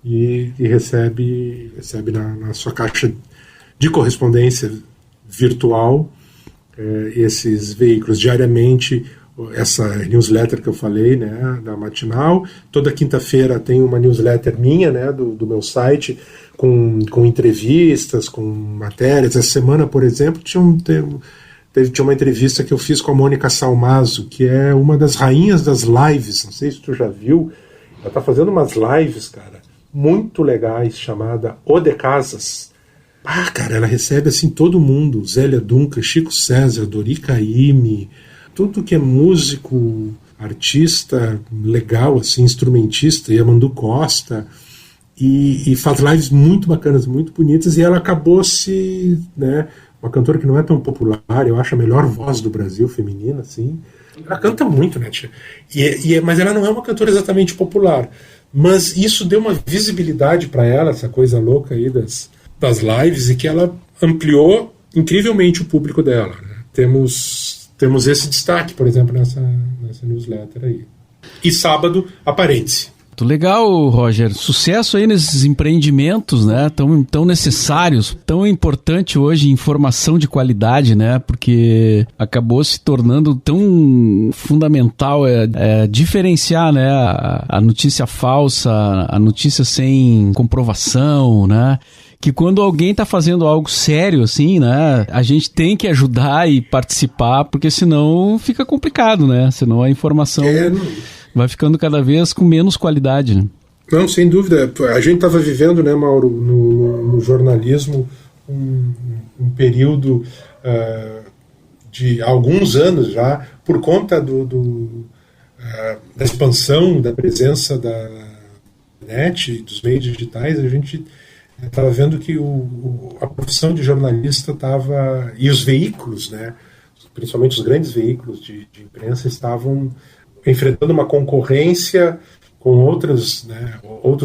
e recebe na sua caixa de correspondência virtual esses veículos diariamente. Essa newsletter que eu falei, né, da Matinal. Toda quinta-feira tem uma newsletter minha, né, do meu site, com entrevistas, com matérias. Essa semana, por exemplo, tinha uma entrevista que eu fiz com a Mônica Salmazo, que é uma das rainhas das lives. Não sei se tu já viu. Ela está fazendo umas lives, cara, muito legais, chamada O de Casas. Cara, ela recebe assim todo mundo. Zélia Duncan, Chico César, Dori Caymmi, tudo que é músico, artista legal, assim, instrumentista, Yamandu Costa, e faz lives muito bacanas, muito bonitas, e ela acabou né, uma cantora que não é tão popular, eu acho a melhor voz do Brasil, feminina, assim. Ela canta muito, né, tia? Mas ela não é uma cantora exatamente popular, mas isso deu uma visibilidade para ela, essa coisa louca aí das lives, e que ela ampliou incrivelmente o público dela, né? Temos esse destaque, por exemplo, nessa newsletter aí. E sábado, aparente-se. Muito legal, Roger. Sucesso aí nesses empreendimentos, né? Tão necessários, tão importante hoje, informação de qualidade, né? Porque acabou se tornando tão fundamental diferenciar, né? A notícia falsa, a notícia sem comprovação, né? Que quando alguém está fazendo algo sério, assim, né, a gente tem que ajudar e participar, porque senão fica complicado, né? Senão a informação vai ficando cada vez com menos qualidade, né? Não, sem dúvida. A gente estava vivendo, né, Mauro, no jornalismo, um período de alguns anos já, por conta da expansão, da presença da internet e dos meios digitais. A gente estava vendo que a profissão de jornalista estava, e os veículos, né, principalmente os grandes veículos de imprensa, estavam enfrentando uma concorrência com outros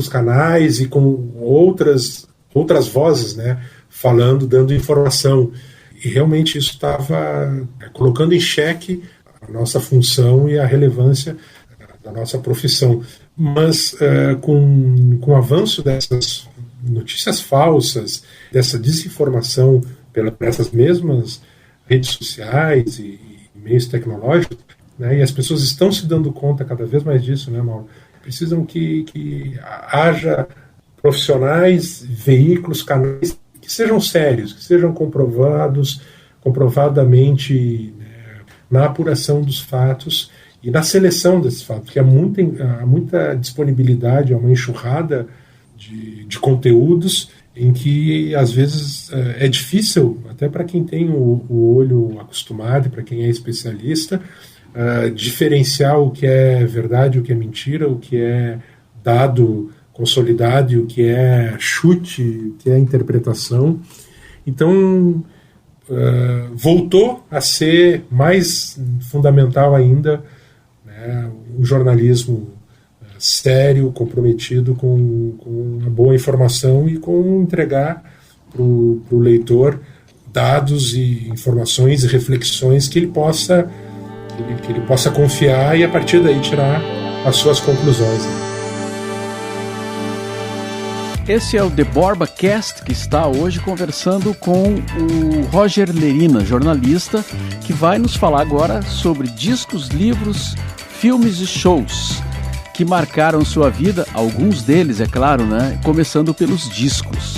canais e com outras vozes, né, falando, dando informação. E realmente isso estava colocando em xeque a nossa função e a relevância da nossa profissão. Mas com o avanço dessas notícias falsas, dessa desinformação por essas mesmas redes sociais e meios tecnológicos, né, e as pessoas estão se dando conta cada vez mais disso, né, Mauro? Precisam que haja profissionais, veículos, canais que sejam sérios, que sejam comprovadamente, né, na apuração dos fatos e na seleção desses fatos, porque há muita disponibilidade, há uma enxurrada de conteúdos em que às vezes é difícil, até para quem tem o olho acostumado, para quem é especialista, diferenciar o que é verdade, o que é mentira, o que é dado consolidado e o que é chute, o que é interpretação. Então voltou a ser mais fundamental ainda, né, um jornalismo sério, comprometido com uma boa informação e com entregar para o leitor dados e informações e reflexões que ele possa confiar e a partir daí tirar as suas conclusões. Esse é o The Borba Cast, que está hoje conversando com o Roger Lerina, jornalista, que vai nos falar agora sobre discos, livros, filmes e shows que marcaram sua vida, alguns deles, é claro, né? Começando pelos discos.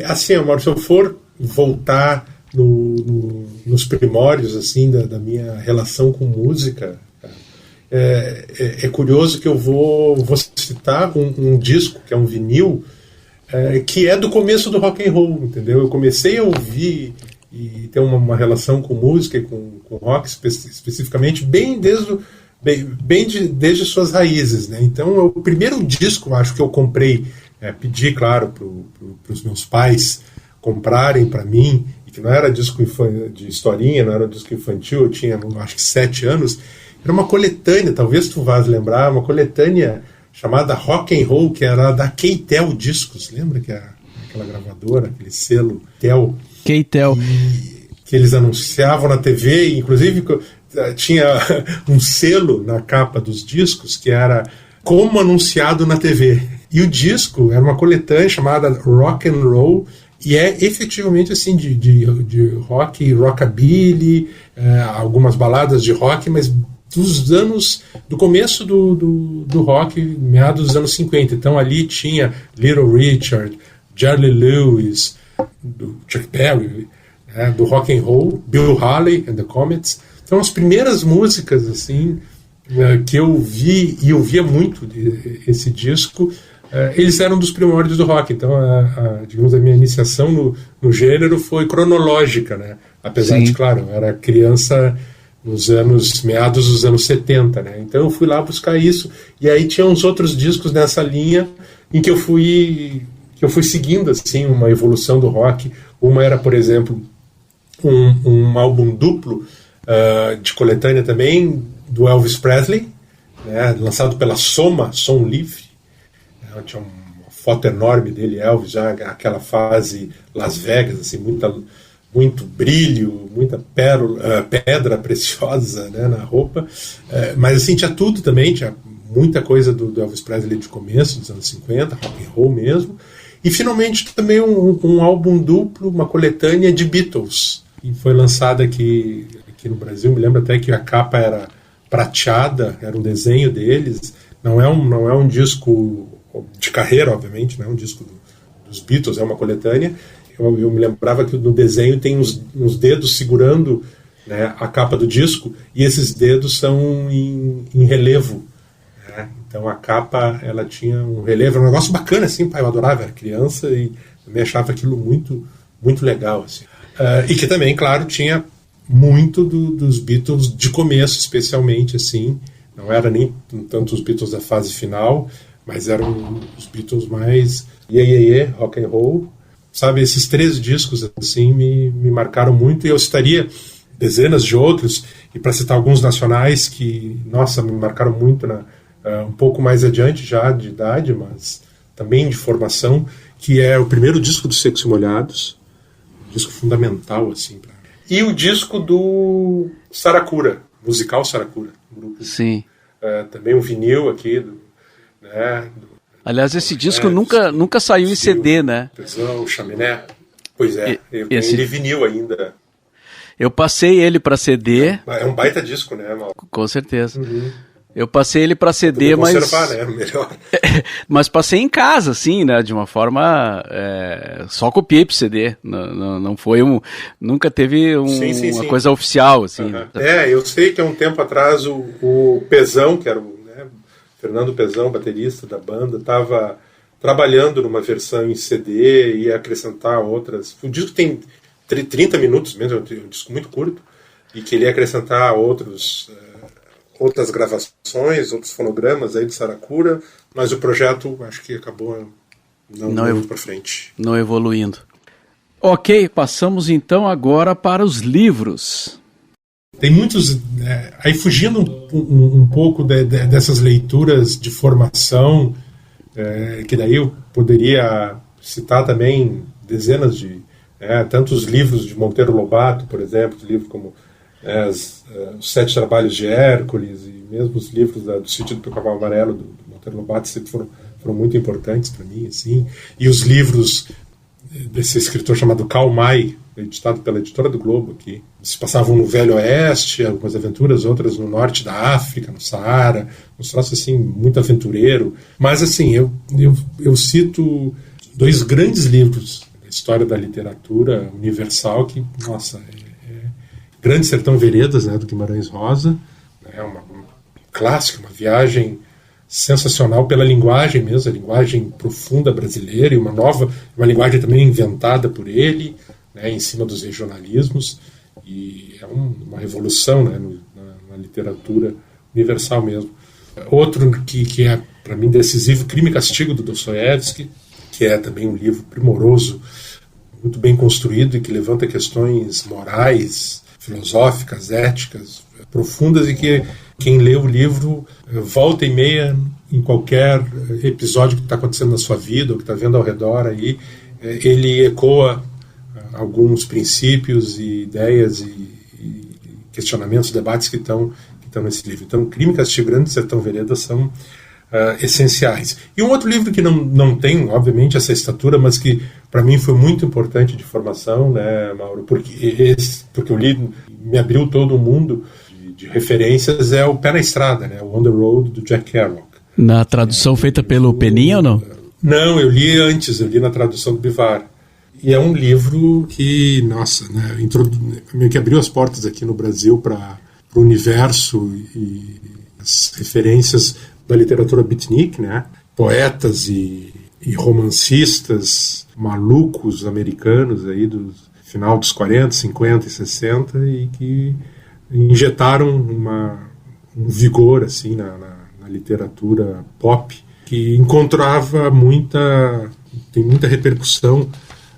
Assim, Amor, se eu for voltar nos primórdios assim da minha relação com música, é curioso que eu vou citar um disco, que é um vinil, que é do começo do rock and roll, entendeu? Eu comecei a ouvir e tem uma relação com música e com rock especificamente, desde suas raízes, né? Então, o primeiro disco, acho que eu comprei, pedi, claro, para os meus pais comprarem para mim, e que não era disco de historinha, não era um disco infantil, eu tinha, acho que 7 anos, era uma coletânea, talvez tu vás lembrar, uma coletânea chamada Rock and Roll, que era da K-Tel Discos, lembra que era aquela gravadora, aquele selo Tel? K-Tel. Que eles anunciavam na TV, inclusive tinha um selo na capa dos discos que era como anunciado na TV. E o disco era uma coletânea chamada Rock and Roll, e é efetivamente assim de rock, rockabilly, algumas baladas de rock, mas do começo do rock, meados dos anos 50. Então ali tinha Little Richard, Jerry Lewis, do Chuck Berry, do rock and roll, Bill Haley and the Comets. Então as primeiras músicas assim que eu vi, e eu via muito esse disco, eles eram dos primórdios do rock. Então digamos, a minha iniciação no gênero foi cronológica, né? Apesar Sim. de, claro, eu era criança nos meados dos anos 70, né? Então eu fui lá buscar isso, e aí tinha uns outros discos nessa linha em que eu fui seguindo assim uma evolução do rock. Uma era, por exemplo, um álbum duplo de coletânea também do Elvis Presley, né, lançado pela Soma, Som Livre. Tinha uma foto enorme dele, Elvis, já aquela fase Las Vegas, assim, muito brilho, muita pedra preciosa, né, na roupa, mas assim, tinha tudo também, tinha muita coisa do Elvis Presley de começo dos anos 50, rock and roll mesmo, e finalmente também um álbum duplo, uma coletânea de Beatles, e foi lançada aqui no Brasil. Me lembro até que a capa era prateada, era um desenho deles, não é um disco de carreira, obviamente, não é um disco dos Beatles, é uma coletânea. Eu me lembrava que no desenho tem uns dedos segurando, né, a capa do disco, e esses dedos são em relevo, né? Então a capa, ela tinha um relevo, era um negócio bacana, assim, pai, eu adorava, era criança e também achava aquilo muito, muito legal, assim. E que também, claro, tinha muito dos Beatles de começo, especialmente, assim, não era nem tanto os Beatles da fase final, mas eram os Beatles mais rock and roll. Sabe, esses 3 discos assim me marcaram muito, e eu citaria dezenas de outros, e para citar alguns nacionais que, nossa, me marcaram muito, um pouco mais adiante já de idade, mas também de formação, que é o primeiro disco dos Secos e Molhados, um disco fundamental, assim, e o disco do Saracura, musical Saracura, grupo. Sim. Também um vinil aqui, Aliás, esse disco nunca saiu em CD, né? Tesão, Chaminé. Pois é, ele vinil ainda. Eu passei ele para CD. É um baita disco, né, Mal? Com certeza. Uhum. Eu passei ele para CD, mas... conservar, né? Melhor. Mas passei em casa, assim, né? De uma forma... Só copiei pro CD. Não foi nunca teve uma coisa oficial, assim. Uhum. Eu sei que há um tempo atrás o Pezão, que era Fernando Pezão, baterista da banda, estava trabalhando numa versão em CD e ia acrescentar outras. O disco tem 30 minutos mesmo, é um disco muito curto, e que ele ia acrescentar outras gravações, outros fonogramas aí de Saracura, mas o projeto acho que acabou não indo para frente. Não evoluindo. Ok, passamos então agora para os livros. Tem muitos, aí fugindo um pouco dessas leituras de formação, que daí eu poderia citar também dezenas de, tantos livros de Monteiro Lobato, por exemplo, livros como Os 7 Trabalhos de Hércules, e mesmo os livros do Sítio do Cavalo Amarelo, do Monteiro Lobato, sempre foram muito importantes para mim, assim. E os livros desse escritor chamado Karl May, editado pela Editora do Globo aqui, se passavam no Velho Oeste, algumas aventuras, outras no norte da África, no Saara, uns troços assim, muito aventureiro. Mas assim, eu cito 2 grandes livros da história da literatura universal que, nossa, Grande Sertão Veredas, né, do Guimarães Rosa, é um clássico, uma viagem sensacional pela linguagem mesmo, a linguagem profunda brasileira, e uma linguagem também inventada por ele, né, em cima dos regionalismos, e é uma revolução, né, na literatura universal mesmo. Outro que é, para mim, decisivo, Crime e Castigo, do Dostoiévski, que é também um livro primoroso, muito bem construído e que levanta questões morais, filosóficas, éticas, profundas, e que quem lê o livro, volta e meia, em qualquer episódio que está acontecendo na sua vida ou que está vendo ao redor aí, ele ecoa alguns princípios e ideias e questionamentos, debates que estão nesse livro. Então, Crime, Castigo, Grande Sertão Veredas são essenciais. E um outro livro que não tem, obviamente, essa estatura, mas que para mim foi muito importante de formação, né, Mauro, porque eu li, me abriu todo o mundo de referências, é o Pé na Estrada, né, o On the Road, do Jack Kerouac. Na tradução feita pelo Peninha ou não? Não, eu li antes, eu li na tradução do Bivar. E é um livro que, nossa, né, meio que abriu as portas aqui no Brasil para o universo e as referências da literatura beatnik, né? Poetas e romancistas malucos americanos aí do final dos 40, 50 e 60, e que injetaram um vigor assim na literatura pop, que tem muita repercussão,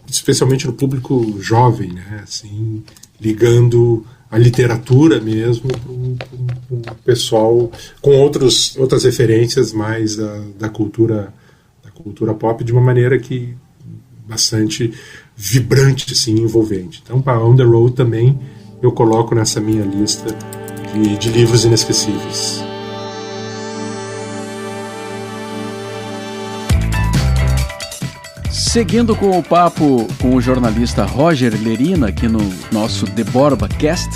especialmente no público jovem, né? Assim, ligando a literatura mesmo para um pessoal com outras referências mais da cultura pop, de uma maneira que bastante vibrante, assim, envolvente. Então, para On the Road também eu coloco nessa minha lista de livros inesquecíveis. Seguindo com o papo com o jornalista Roger Lerina aqui no nosso The Borba Cast,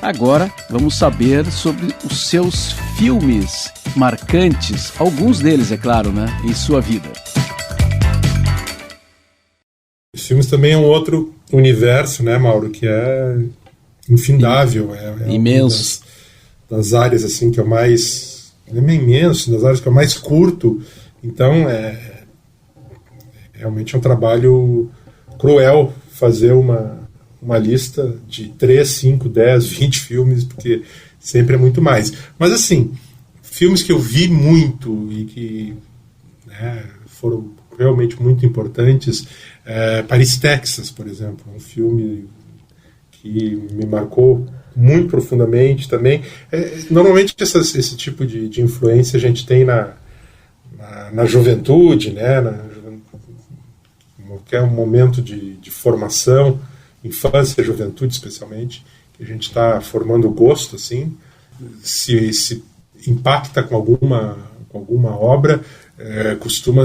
agora vamos saber sobre os seus filmes marcantes, alguns deles, é claro, né, em sua vida. Os filmes também é um outro universo, né, Mauro, que é infindável, é imenso. Das áreas assim que eu mais, não é imenso, das áreas que eu mais curto. Então realmente é um trabalho cruel fazer uma lista de 3, 5, 10, 20 filmes, porque sempre é muito mais. Mas, assim, filmes que eu vi muito e que, né, foram realmente muito importantes, Paris, Texas, por exemplo, um filme que me marcou muito profundamente também. Normalmente esse tipo de influência a gente tem na juventude, né, que é um momento de formação, infância e juventude especialmente, que a gente está formando o gosto, assim, se impacta com alguma obra, costuma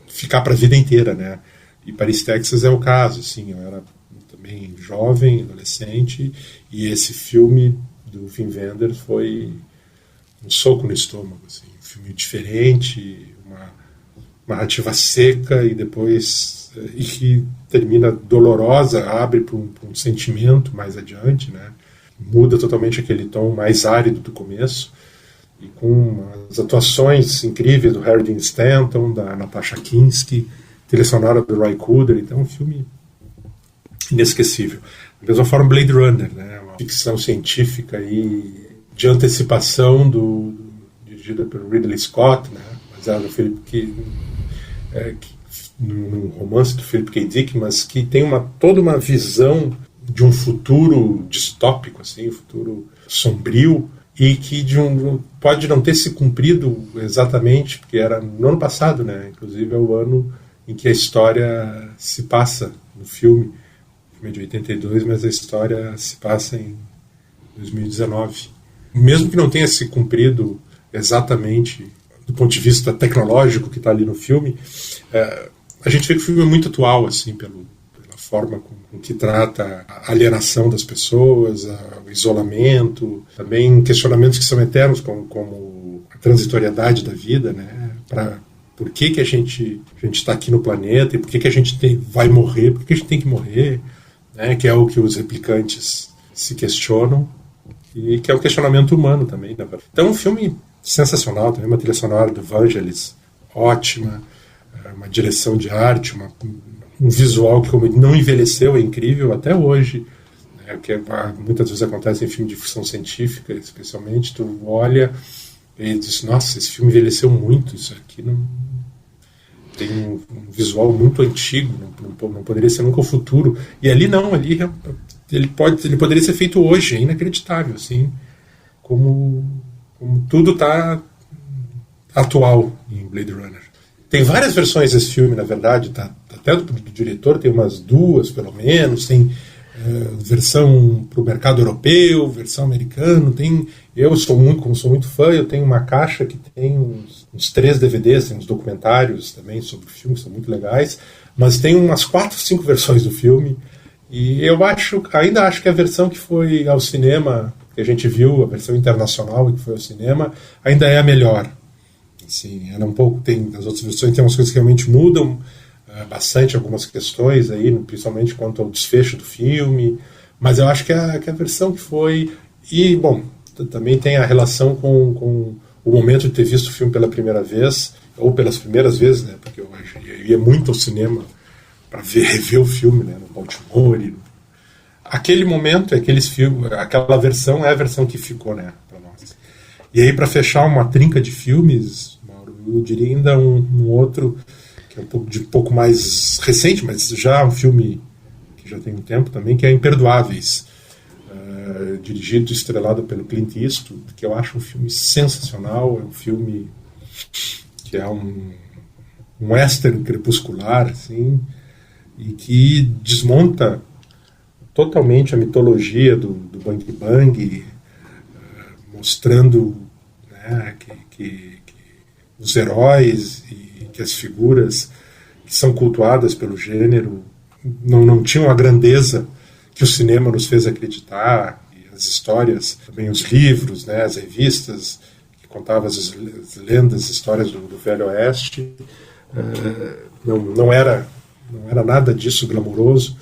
ficar para a vida inteira, né? E Paris, Texas é o caso, assim, eu era também jovem, adolescente, e esse filme do Wim Wenders foi um soco no estômago, assim, um filme diferente, uma narrativa seca e depois e que termina dolorosa, abre para um sentimento mais adiante, né? Muda totalmente aquele tom mais árido do começo, e com as atuações incríveis do Harry Dean Stanton, da Natasha Kinski, trilha sonora do Ry Cooder. Então, um filme inesquecível. Da mesma forma, Blade Runner, né? Uma ficção científica e de antecipação dirigida pelo Ridley Scott, né? Baseado num romance do Philip K. Dick, mas que tem toda uma visão de um futuro distópico, assim, um futuro sombrio, e que pode não ter se cumprido exatamente, porque era no ano passado, né? Inclusive é o ano em que a história se passa no filme. O filme é de 82, mas a história se passa em 2019. Mesmo que não tenha se cumprido exatamente do ponto de vista tecnológico que está ali no filme, a gente vê que o filme é muito atual, assim, pela forma com que trata a alienação das pessoas, o isolamento, também questionamentos que são eternos, como a transitoriedade da vida, né? Por que a gente está aqui no planeta, e por que a gente vai morrer, por que a gente tem que morrer, né? Que é o que os replicantes se questionam, e que é o questionamento humano também, né? Então, um filme sensacional, também uma trilha sonora do Vangelis ótima, uma direção de arte, um visual que, como não envelheceu, é incrível até hoje, né, que muitas vezes acontece em filme de ficção científica, especialmente, tu olha e diz, nossa, esse filme envelheceu muito, isso aqui não tem um visual muito antigo, não poderia ser nunca o futuro. E ali não, ali ele poderia ser feito hoje, é inacreditável, assim, como tudo está atual em Blade Runner. Tem várias versões desse filme, na verdade, até do diretor tem umas 2, pelo menos, tem versão para o mercado europeu, versão americano, eu como sou muito fã, eu tenho uma caixa que tem uns 3 DVDs, tem uns documentários também sobre o filme, que são muito legais, mas tem umas 4, 5 versões do filme, e eu ainda acho que a versão que foi ao cinema, que a gente viu, a versão internacional e que foi ao cinema, ainda é a melhor. Assim, era um pouco, as outras versões tem umas coisas que realmente mudam bastante algumas questões aí, principalmente quanto ao desfecho do filme, mas eu acho que a versão que foi, e bom, também tem a relação com o momento de ter visto o filme pela primeira vez, ou pelas primeiras vezes, né, porque eu ia muito ao cinema para rever o filme, né, no Baltimore, aquele momento, aquela versão é a versão que ficou, né, para nós. E aí, para fechar uma trinca de filmes, Mauro, eu diria ainda um outro que é um pouco mais recente, mas já um filme que já tem um tempo também, que é Imperdoáveis, dirigido e estrelado pelo Clint Eastwood, que eu acho um filme sensacional, é um filme que é um western crepuscular, assim, e que desmonta totalmente a mitologia do Bang Bang, mostrando, né, que os heróis e que as figuras que são cultuadas pelo gênero não tinham a grandeza que o cinema nos fez acreditar, e as histórias, também os livros, né, as revistas que contavam as lendas, as histórias do Velho Oeste, não era nada disso glamouroso,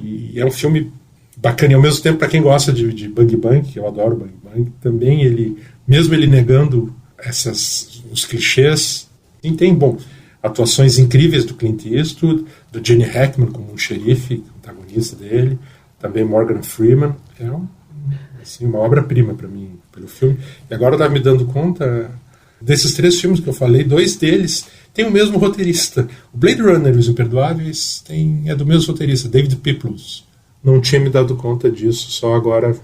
e é um filme bacana, e ao mesmo tempo, para quem gosta de Bang Bang, que eu adoro Bang Bang, também mesmo ele negando os clichês, e tem, atuações incríveis do Clint Eastwood, do Gene Hackman como um xerife, antagonista dele, também Morgan Freeman, assim, uma obra-prima para mim, pelo filme. E agora eu estava me dando conta, desses 3 filmes que eu falei, 2 deles têm o mesmo roteirista. O Blade Runner e Os Imperdoáveis é do mesmo roteirista, David Peploes. Não tinha me dado conta disso, só agora.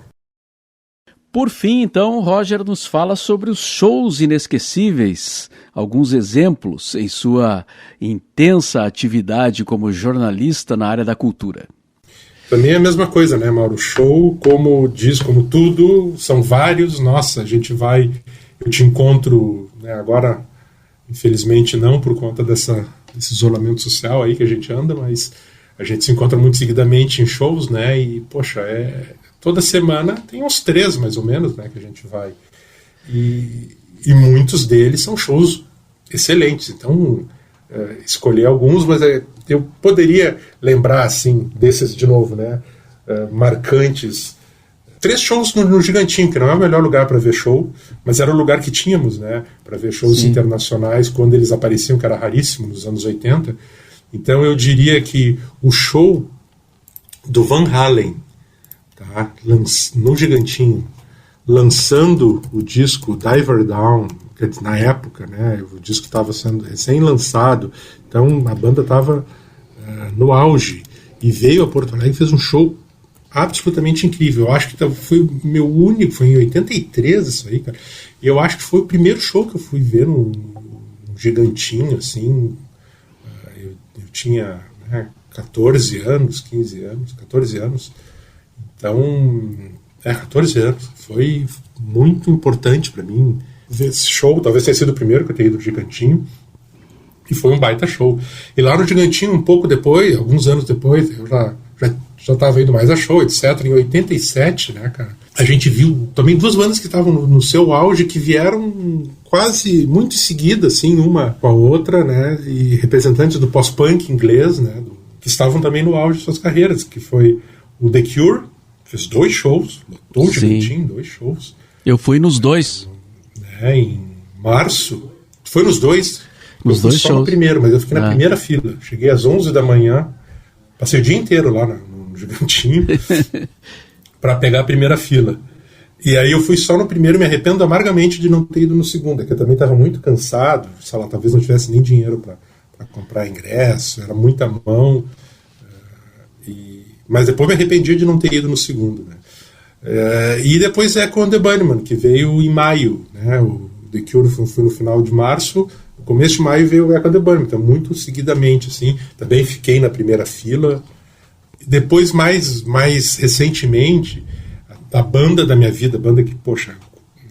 Por fim, então, Roger nos fala sobre os shows inesquecíveis, alguns exemplos em sua intensa atividade como jornalista na área da cultura. Também é a mesma coisa, né, Mauro? Show, como tudo, são vários. Nossa, eu te encontro, né, agora, infelizmente não, por conta desse isolamento social aí que a gente anda, mas a gente se encontra muito seguidamente em shows, né, e, poxa, toda semana tem uns 3, mais ou menos, né, que a gente vai. E muitos deles são shows excelentes. Então, escolher alguns, mas eu poderia lembrar, assim, desses de novo, né, marcantes. 3 shows no Gigantinho, que não é o melhor lugar para ver show, mas era o lugar que tínhamos, né, para ver shows Sim. internacionais quando eles apareciam, que era raríssimo, nos anos 80. Então eu diria que o show do Van Halen, tá, no Gigantinho, lançando o disco Diver Down, na época, né, o disco estava sendo recém-lançado, então a banda estava no auge, e veio a Porto Alegre e fez um show absolutamente incrível. Eu acho que foi o meu único, foi em 83 isso aí, cara, e eu acho que foi o primeiro show que eu fui ver num Gigantinho, assim. Eu tinha 14 anos, 15 anos, 14 anos, então 14 anos, foi muito importante para mim ver esse show. Talvez tenha sido o primeiro que eu tenha ido no Gigantinho, e foi um baita show. E lá no Gigantinho, um pouco depois, alguns anos depois, eu já estava indo mais a show, etc. Em 87, né, cara, a gente viu também 2 bandas que estavam no seu auge, que vieram quase muito em seguida, assim, uma com a outra, né, e representantes do pós-punk inglês, né, que estavam também no auge de suas carreiras, que foi o The Cure, fez 2 shows, lotou o Gigantinho, 2 shows. Eu fui nos 2. Em março, foi nos 2. Nos 2 shows. Só no primeiro, mas eu fiquei na primeira fila. Cheguei às 11 da manhã Passei o dia inteiro lá no Gigantinho para pegar a primeira fila. E aí eu fui só no primeiro, me arrependo amargamente de não ter ido no segundo, que eu também estava muito cansado, sei lá, talvez não tivesse nem dinheiro para comprar ingresso, era muita mão, mas depois me arrependi de não ter ido no segundo, né? E depois Echo and the Bunnymen, que veio em maio, né? O The Cure foi no final de março, no começo de maio veio o Echo and the Bunnymen, então muito seguidamente, assim, também fiquei na primeira fila. Depois, mais recentemente, a banda da minha vida, a banda que, poxa,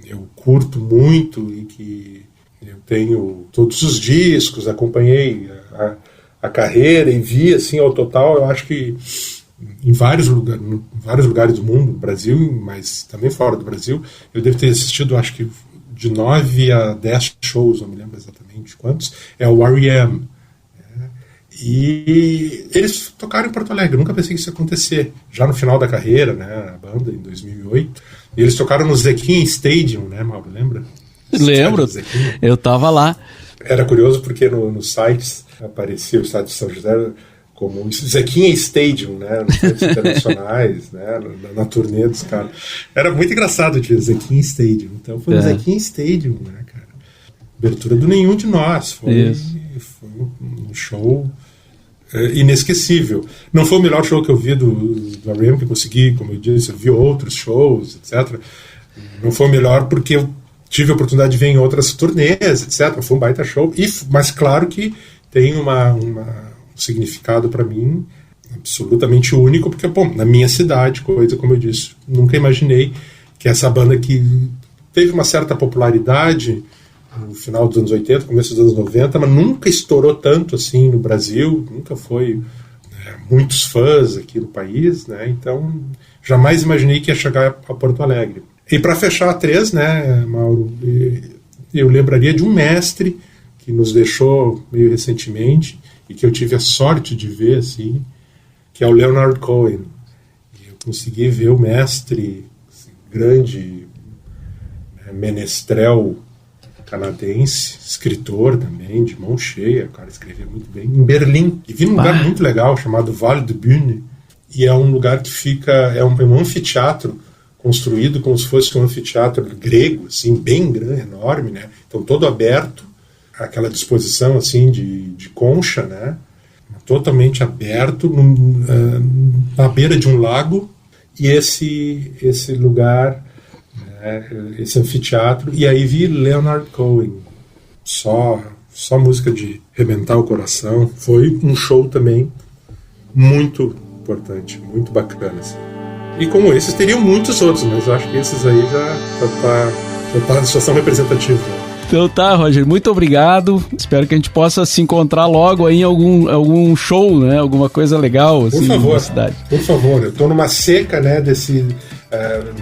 eu curto muito e que eu tenho todos os discos, acompanhei a carreira e vi, assim, ao total, eu acho que em vários lugares do mundo, no Brasil, mas também fora do Brasil, eu devo ter assistido, acho que de 9 a 10 shows, não me lembro exatamente quantos, é o R.E.M., e eles tocaram em Porto Alegre, eu nunca pensei que isso ia acontecer, já no final da carreira, né, a banda, em 2008, e eles tocaram no Zequinha Stadium, né, Mauro, lembra? Lembro, eu tava lá. Era curioso porque nos sites aparecia o estádio de São José como Zequinha Stadium, né, nos sites internacionais, né, na turnê dos caras. Era muito engraçado de Zequinha Stadium, então foi no Zequinha Stadium, né, cara. Abertura do Nenhum de Nós, foi um show inesquecível. Não foi o melhor show que eu vi do R.E.M., que eu consegui, como eu disse, eu vi outros shows, etc. Não foi o melhor porque eu tive a oportunidade de ver em outras turnês, etc. Foi um baita show, mas claro que tem um significado para mim absolutamente único, porque, bom, na minha cidade, coisa como eu disse, nunca imaginei que essa banda que teve uma certa popularidade no final dos anos 80, começo dos anos 90, mas nunca estourou tanto assim no Brasil, nunca foi muitos fãs aqui no país, né? Então jamais imaginei que ia chegar a Porto Alegre. E para fechar a 3, né, Mauro, eu lembraria de um mestre que nos deixou meio recentemente e que eu tive a sorte de ver, assim, que é o Leonard Cohen. E eu consegui ver o mestre, esse grande menestrel canadense, escritor também, de mão cheia, o cara escrevia muito bem, em Berlim. E vi num lugar muito legal, chamado Vale de Bühne, e é um lugar que fica, é um anfiteatro construído como se fosse um anfiteatro grego, assim, bem grande, enorme, né? Então todo aberto, aquela disposição, assim, de concha, né? Totalmente aberto, na beira de um lago, e esse lugar, esse anfiteatro, e aí vi Leonard Cohen, só música de arrebentar o coração. Foi um show também muito importante, muito bacana, assim. E como esses, teriam muitos outros, mas eu acho que esses aí já são representativos. Então tá, Roger, muito obrigado. Espero que a gente possa se encontrar logo aí em algum show, né? Alguma coisa legal, assim, na cidade. Por favor, eu tô numa seca, né,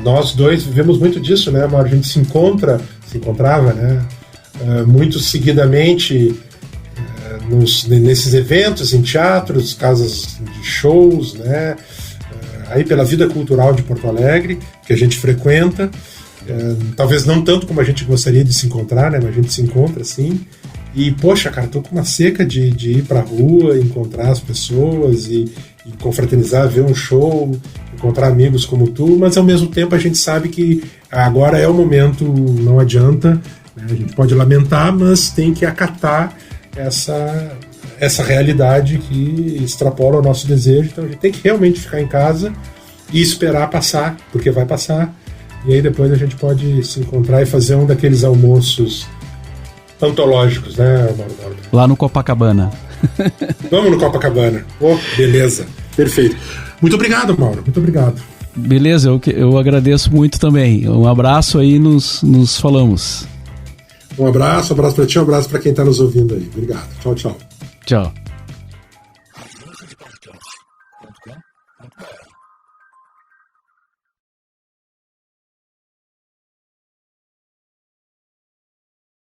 nós dois vivemos muito disso, né, Mauro? A gente se encontrava, né, muito seguidamente nesses eventos, em teatros, casas de shows, né, aí pela vida cultural de Porto Alegre, que a gente frequenta, talvez não tanto como a gente gostaria de se encontrar, né, mas a gente se encontra, assim, e, poxa, cara, tô com uma seca de ir pra rua, encontrar as pessoas e confraternizar, ver um show, encontrar amigos como tu, mas ao mesmo tempo a gente sabe que agora é o momento, não adianta, né? A gente pode lamentar, mas tem que acatar essa realidade que extrapola o nosso desejo. Então a gente tem que realmente ficar em casa e esperar passar, porque vai passar, e aí depois a gente pode se encontrar e fazer um daqueles almoços antológicos, né, Mauro? Lá no Copacabana. Vamos no Copacabana. Beleza, perfeito. Muito obrigado, Mauro, muito obrigado. Beleza, eu agradeço muito também. Um abraço aí, nos falamos. Um abraço para ti, um abraço para quem está nos ouvindo aí. Obrigado. Tchau, tchau. Tchau.